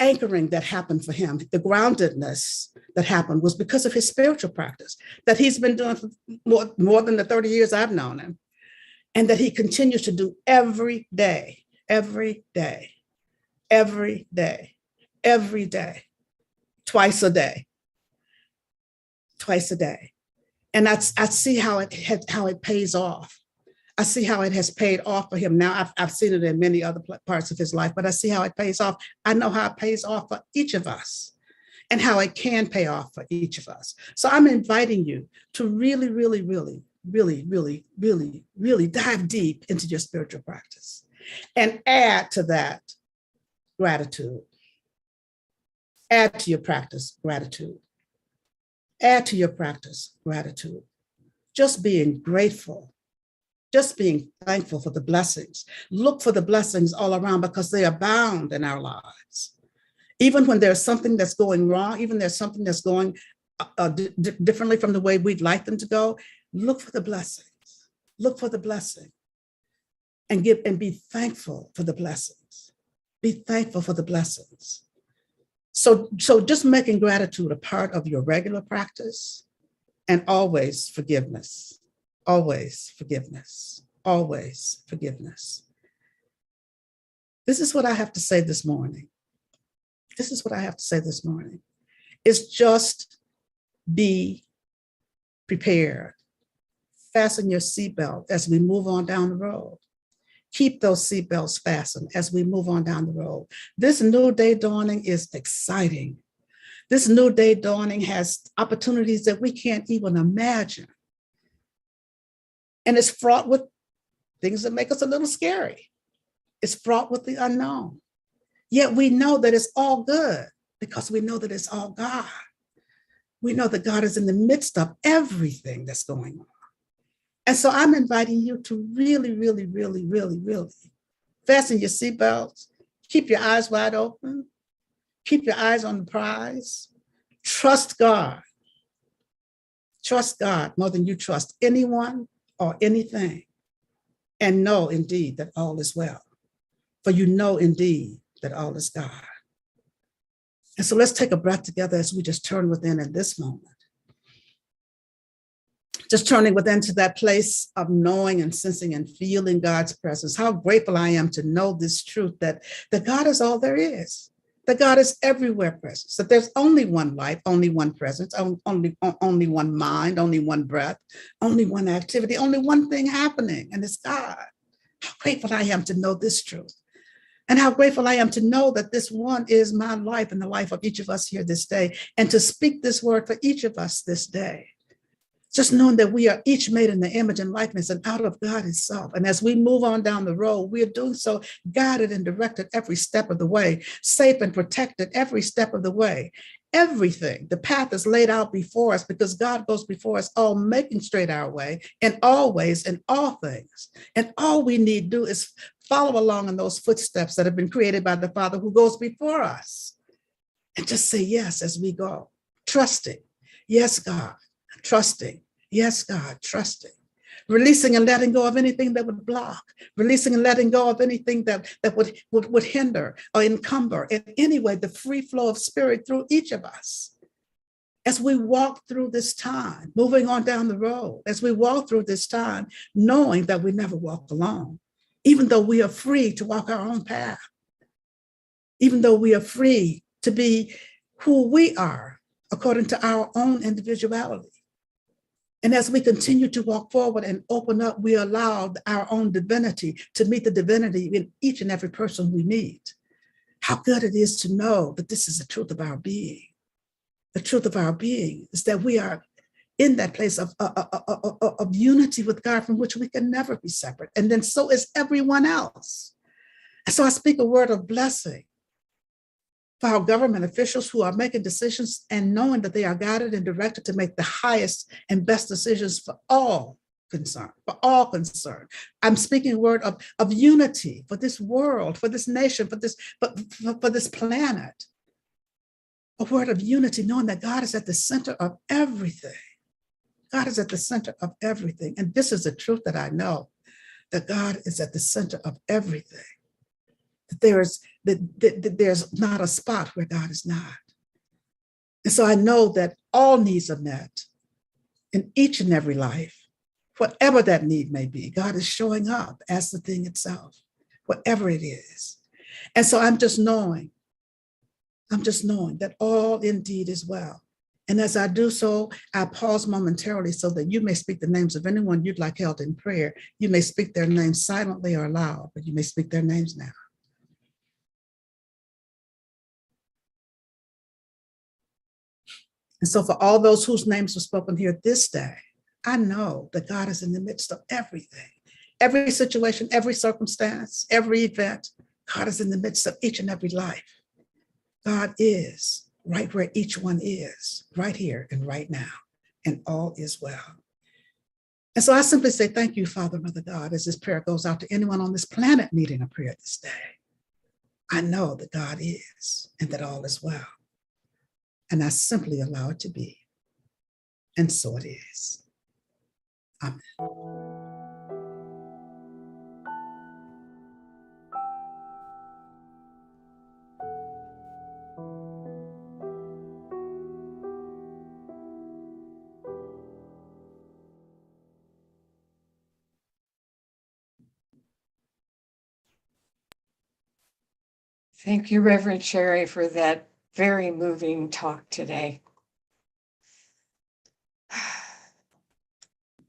anchoring that happened for him, the groundedness that happened was because of his spiritual practice that he's been doing for more than the 30 years I've known him, and that he continues to do every day. every day, twice a day, twice a day. And I see how it pays off. I see how it has paid off for him. Now, I've seen it in many other parts of his life, but I see how it pays off. I know how it pays off for each of us and how it can pay off for each of us. So I'm inviting you to really, really, really, really, really, really, really dive deep into your spiritual practice and add to that gratitude. Add to your practice gratitude. Add to your practice gratitude. Just being grateful, just being thankful for the blessings. Look for the blessings all around because they abound in our lives. Even when there's something that's going wrong, even there's something that's going differently from the way we'd like them to go, look for the blessings. Look for the blessing and be thankful for the blessings. Be thankful for the blessings. So just making gratitude a part of your regular practice, and always forgiveness, always forgiveness, always forgiveness. This is what I have to say this morning. This is what I have to say this morning. It's just be prepared. Fasten your seatbelt as we move on down the road. Keep those seatbelts fastened as we move on down the road. This new day dawning is exciting. This new day dawning has opportunities that we can't even imagine. And it's fraught with things that make us a little scary. It's fraught with the unknown. Yet we know that it's all good because we know that it's all God. We know that God is in the midst of everything that's going on. And so I'm inviting you to really, really, really, really, really fasten your seatbelts, keep your eyes wide open, keep your eyes on the prize, trust God. Trust God more than you trust anyone or anything, and know indeed that all is well. For you know indeed that all is God. And so let's take a breath together as we just turn within at this moment. Just turning within to that place of knowing and sensing and feeling God's presence. How grateful I am to know this truth that God is all there is, that God is everywhere present, that there's only one life, only one presence, only one mind, only one breath, only one activity, only one thing happening, and it's God. How grateful I am to know this truth. And how grateful I am to know that this one is my life and the life of each of us here this day, and to speak this word for each of us this day. Just knowing that we are each made in the image and likeness and out of God himself. And as we move on down the road, we are doing so guided and directed every step of the way, safe and protected every step of the way. Everything, the path is laid out before us because God goes before us, all making straight our way in all ways, in all things. And all we need to do is follow along in those footsteps that have been created by the Father who goes before us. And just say yes as we go, trusting. Yes, God. Trusting. Yes, God, trusting. Releasing and letting go of anything that would block. Releasing and letting go of anything that would hinder or encumber in any way the free flow of spirit through each of us. As we walk through this time, moving on down the road, as we walk through this time, knowing that we never walk alone, even though we are free to walk our own path, even though we are free to be who we are according to our own individuality. And as we continue to walk forward and open up, we allow our own divinity to meet the divinity in each and every person we meet. How good it is to know that this is the truth of our being. The truth of our being is that we are in that place of unity with God from which we can never be separate. And then so is everyone else. And so I speak a word of blessing for our government officials who are making decisions and knowing that they are guided and directed to make the highest and best decisions for all concerned, for all concerned. I'm speaking a word of unity for this world, for this nation, for this planet. A word of unity, knowing that God is at the center of everything. God is at the center of everything. And this is the truth that I know, that God is at the center of everything. That there's not a spot where God is not. And so I know that all needs are met in each and every life, whatever that need may be. God is showing up as the thing itself, whatever it is. And so I'm just knowing that all indeed is well. And as I do so, I pause momentarily so that you may speak the names of anyone you'd like held in prayer. You may speak their names silently or aloud, but you may speak their names now. And so for all those whose names were spoken here this day, I know that God is in the midst of everything, every situation, every circumstance, every event. God is in the midst of each and every life. God is right where each one is, right here and right now, and all is well. And so I simply say, thank you, Father, Mother God, as this prayer goes out to anyone on this planet needing a prayer this day. I know that God is and that all is well. And I simply allow it to be. And so it is. Amen. Thank you, Reverend Sherry, for that very moving talk today.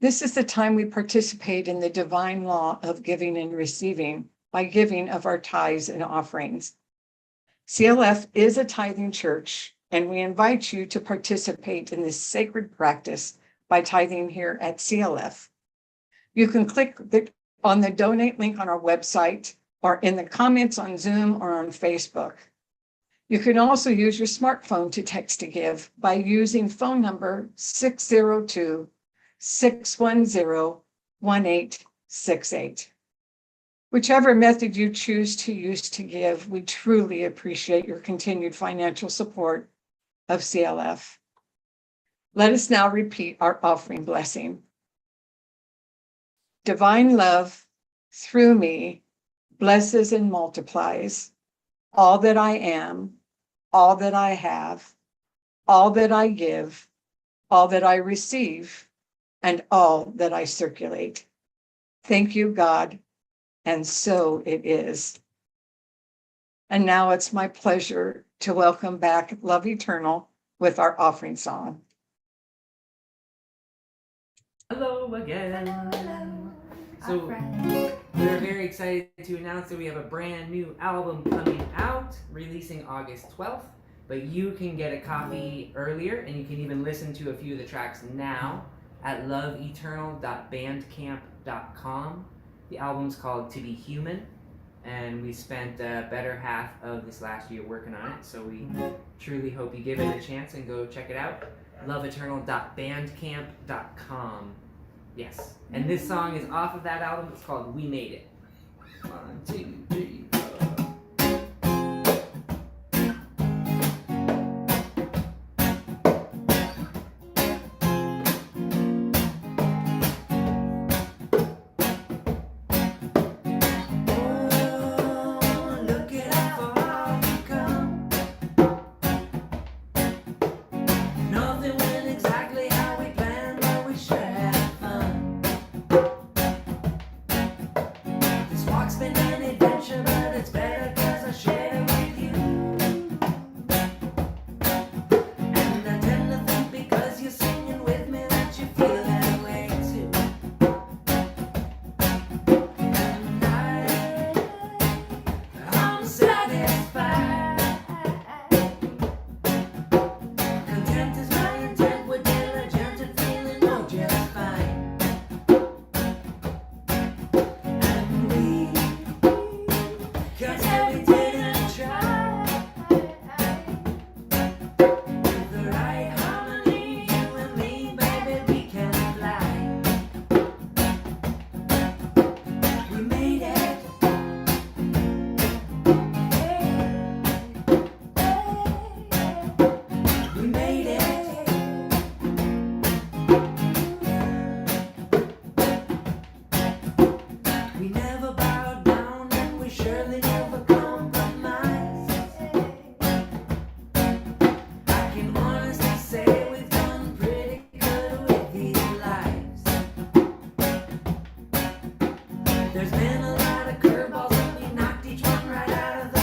This is the time we participate in the divine law of giving and receiving by giving of our tithes and offerings. CLF is a tithing church, and we invite you to participate in this sacred practice by tithing here at CLF. You can click on the donate link on our website or in the comments on Zoom or on Facebook. You can also use your smartphone to text to give by using phone number 602-610-1868. Whichever method you choose to use to give, we truly appreciate your continued financial support of CLF. Let us now repeat our offering blessing. Divine love through me blesses and multiplies all that I am, all that I have, all that I give, all that I receive, and all that I circulate. Thank you, God, and so it is. And now it's my pleasure to welcome back Love Eternal with our offering song. Hello again. Hello, So, our friend. we're very excited to announce that we have a brand new album coming out, releasing August 12th. But you can get a copy earlier, and you can even listen to a few of the tracks now at loveeternal.bandcamp.com. The album's called To Be Human, and we spent the better half of this last year working on it. So we truly hope you give it a chance and go check it out. loveeternal.bandcamp.com. Yes. And this song is off of that album. It's called We Made It. 1, 2, 3, 4. Look at how far we've come. Nothing went exactly how we planned, but we sure had fun. This walk's been an adventure, but it's better 'cause I shared it with you. And I tend to think because you're singing with me that you feel that way too. And I'm satisfied. Content is my intent, we're diligent and feeling no just fine. And we can't tell we didn't try. With the right harmony, you and me, baby, we can fly. We made it. We made it. We never bowed down and we surely never compromised. I can honestly say we've done pretty good with these lives. There's been a lot of curveballs and we knocked each one right out of the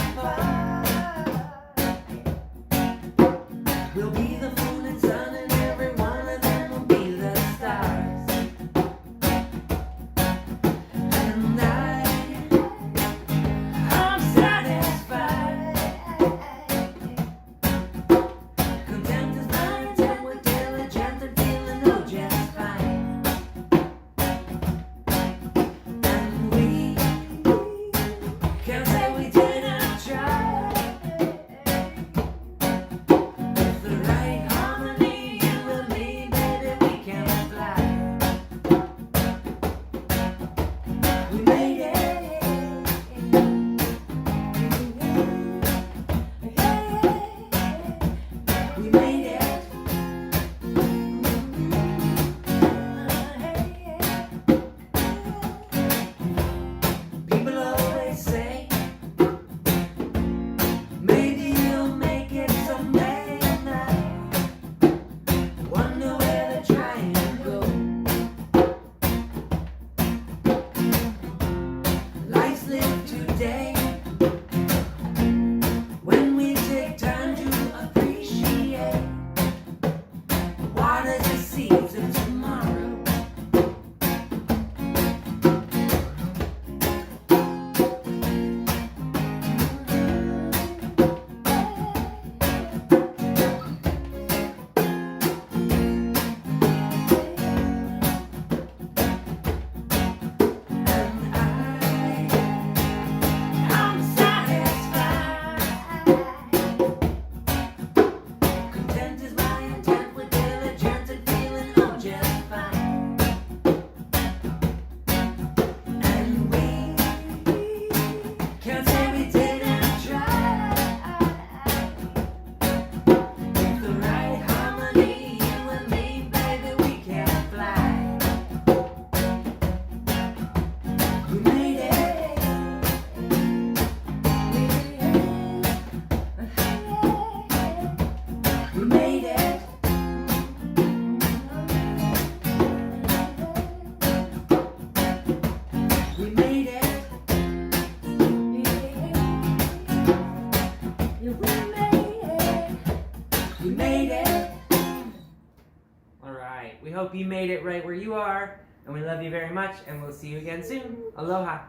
it right where you are. And we love you very much, and we'll see you again soon. Aloha.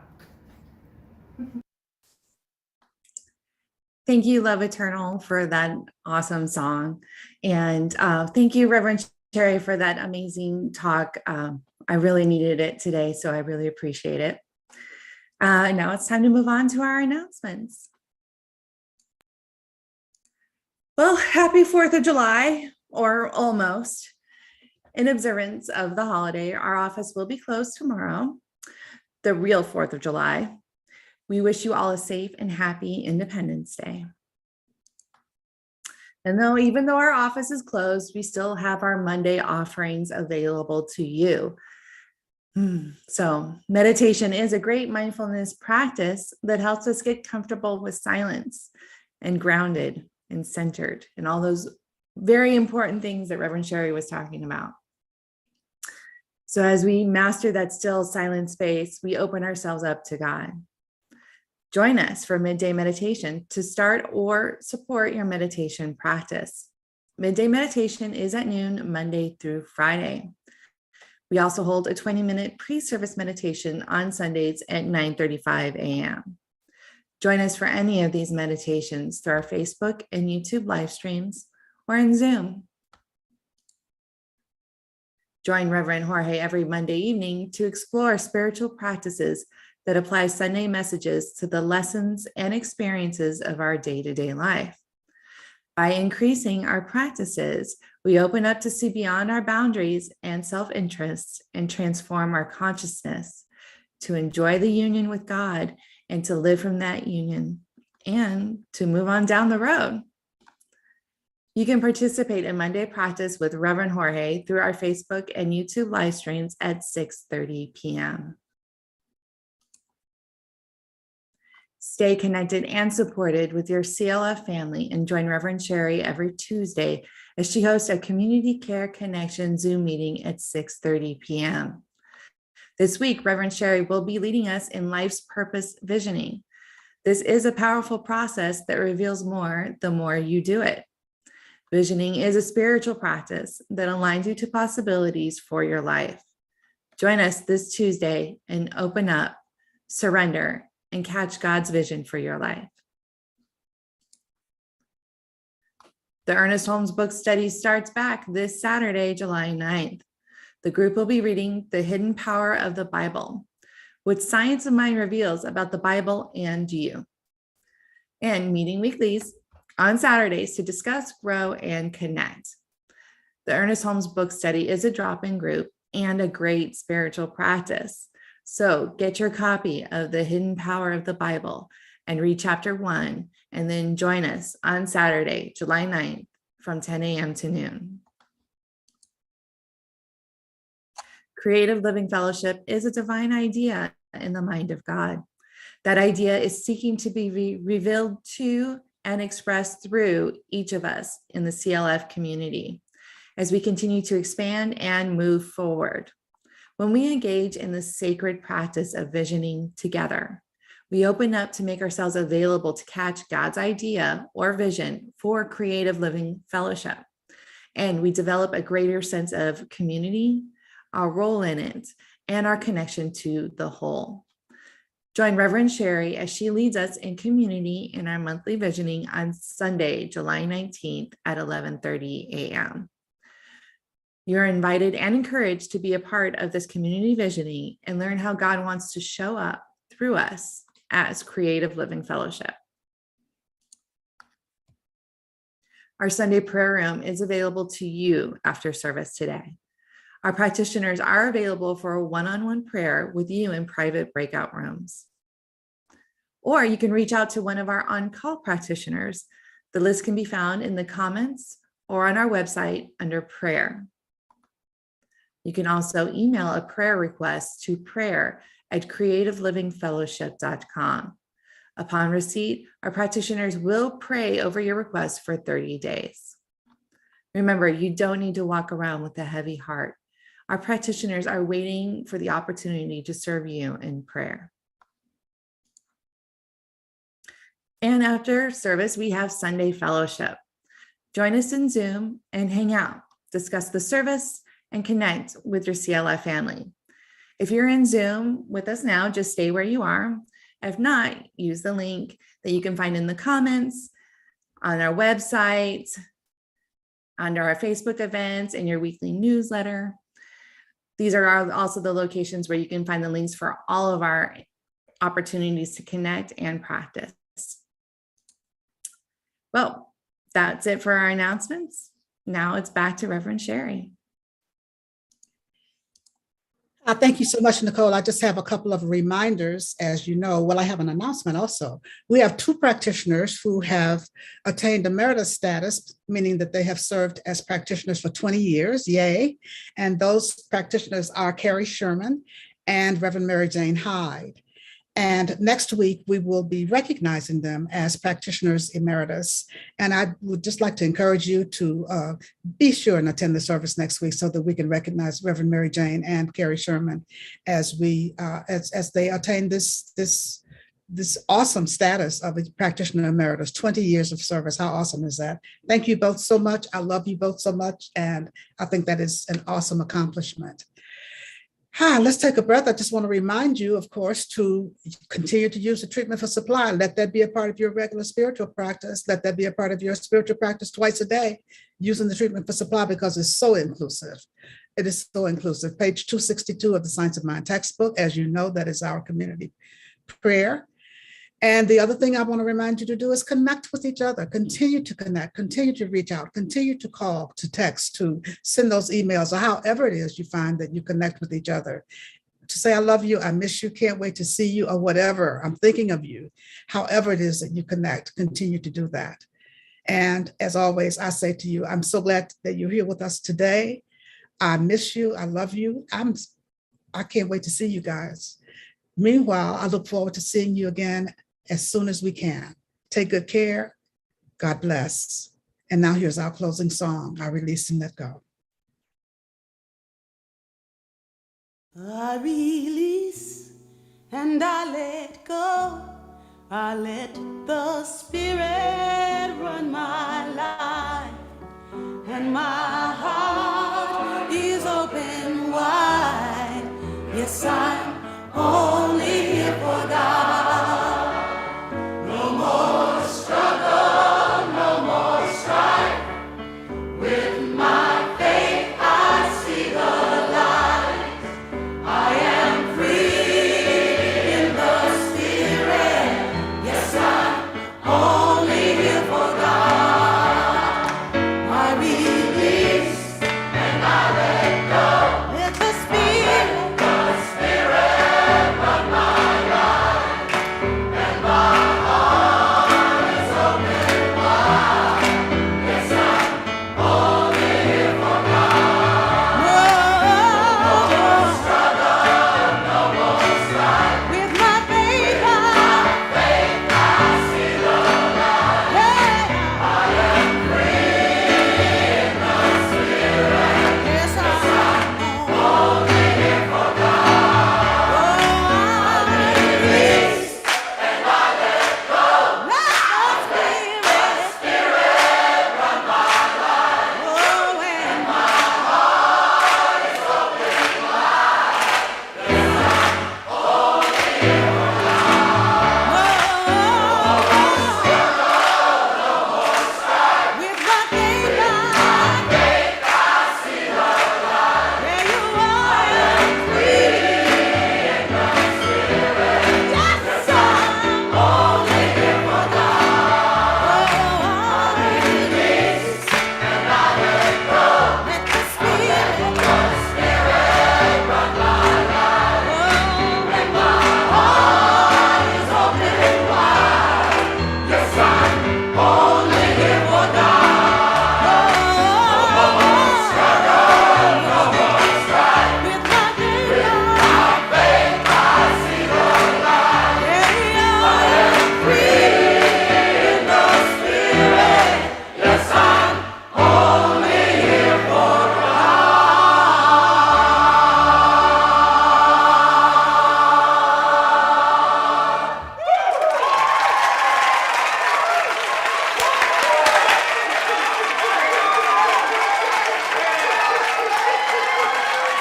Thank you, Love Eternal, for that awesome song. And thank you, Reverend Sherry, for that amazing talk. I really needed it today, so I really appreciate it. Now it's time to move on to our announcements. Well, happy 4th of July, or almost. In observance of the holiday, our office will be closed tomorrow, the real 4th of July. We wish you all a safe and happy Independence Day. And even though our office is closed, we still have our Monday offerings available to you. So meditation is a great mindfulness practice that helps us get comfortable with silence and grounded and centered and all those very important things that Reverend Sherry was talking about. So as we master that still silent space, we open ourselves up to God. Join us for midday meditation to start or support your meditation practice. Midday meditation is at noon, Monday through Friday. We also hold a 20-minute pre-service meditation on Sundays at 9:35 a.m. Join us for any of these meditations through our Facebook and YouTube live streams or in Zoom. Join Reverend Jorge every Monday evening to explore spiritual practices that apply Sunday messages to the lessons and experiences of our day-to-day life. By increasing our practices, we open up to see beyond our boundaries and self-interest and transform our consciousness to enjoy the union with God and to live from that union and to move on down the road. You can participate in Monday practice with Reverend Jorge through our Facebook and YouTube live streams at 6:30 p.m. Stay connected and supported with your CLF family and join Reverend Sherry every Tuesday as she hosts a Community Care Connection Zoom meeting at 6:30 p.m. This week, Reverend Sherry will be leading us in life's purpose visioning. This is a powerful process that reveals more the more you do it. Visioning is a spiritual practice that aligns you to possibilities for your life. Join us this Tuesday and open up, surrender, and catch God's vision for your life. The Ernest Holmes Book Study starts back this Saturday, July 9th. The group will be reading The Hidden Power of the Bible, what Science of Mind reveals about the Bible and you, and meeting weeklies on Saturdays to discuss, grow, and connect. The Ernest Holmes Book Study is a drop-in group and a great spiritual practice. So get your copy of The Hidden Power of the Bible and read chapter 1, and then join us on Saturday, July 9th from 10 a.m. to noon. Creative Living Fellowship is a divine idea in the mind of God. That idea is seeking to be revealed to and expressed through each of us in the CLF community as we continue to expand and move forward. When we engage in the sacred practice of visioning together, we open up to make ourselves available to catch God's idea or vision for Creative Living Fellowship. And we develop a greater sense of community, our role in it, and our connection to the whole. Join Reverend Sherry as she leads us in community in our monthly visioning on Sunday, July 19th at 11:30 a.m. You're invited and encouraged to be a part of this community visioning and learn how God wants to show up through us as Creative Living Fellowship. Our Sunday prayer room is available to you after service today. Our practitioners are available for a one-on-one prayer with you in private breakout rooms. Or you can reach out to one of our on-call practitioners. The list can be found in the comments or on our website under prayer. You can also email a prayer request to prayer@creativelivingfellowship.com. Upon receipt, our practitioners will pray over your request for 30 days. Remember, you don't need to walk around with a heavy heart. Our practitioners are waiting for the opportunity to serve you in prayer. And after service, we have Sunday fellowship. Join us in Zoom and hang out, discuss the service, and connect with your CLF family. If you're in Zoom with us now, just stay where you are. If not, use the link that you can find in the comments, on our website, under our Facebook events, and your weekly newsletter. These are also the locations where you can find the links for all of our opportunities to connect and practice. Well, that's it for our announcements. Now it's back to Reverend Sherry. Thank you so much, Nicole. I just have a couple of reminders, as you know. Well, I have an announcement also. We have 2 practitioners who have attained emeritus status, meaning that they have served as practitioners for 20 years, yay. And those practitioners are Carrie Sherman and Reverend Mary Jane Hyde. And next week, we will be recognizing them as practitioners emeritus. And I would just like to encourage you to be sure and attend the service next week so that we can recognize Reverend Mary Jane and Carrie Sherman as they attain this awesome status of a practitioner emeritus, 20 years of service. How awesome is that? Thank you both so much. I love you both so much. And I think that is an awesome accomplishment. Let's take a breath. I just want to remind you, of course, to continue to use the treatment for supply. Let that be a part of your regular spiritual practice. Let that be a part of your spiritual practice twice a day, using the treatment for supply, because it's so inclusive. It is so inclusive. Page 262 of the Science of Mind textbook. As you know, that is our community prayer. And the other thing I want to remind you to do is connect with each other. Continue to connect, continue to reach out, continue to call, to text, to send those emails, or however it is you find that you connect with each other. To say, I love you, I miss you, can't wait to see you, or whatever, I'm thinking of you. However it is that you connect, continue to do that. And as always, I say to you, I'm so glad that you're here with us today. I miss you, I love you. I can't wait to see you guys. Meanwhile, I look forward to seeing you again as soon as we can. Take good care. God bless. And now here's our closing song, I Release and Let Go. I release and I let go. I let the Spirit run my life, and my heart is open wide. Yes, I'm all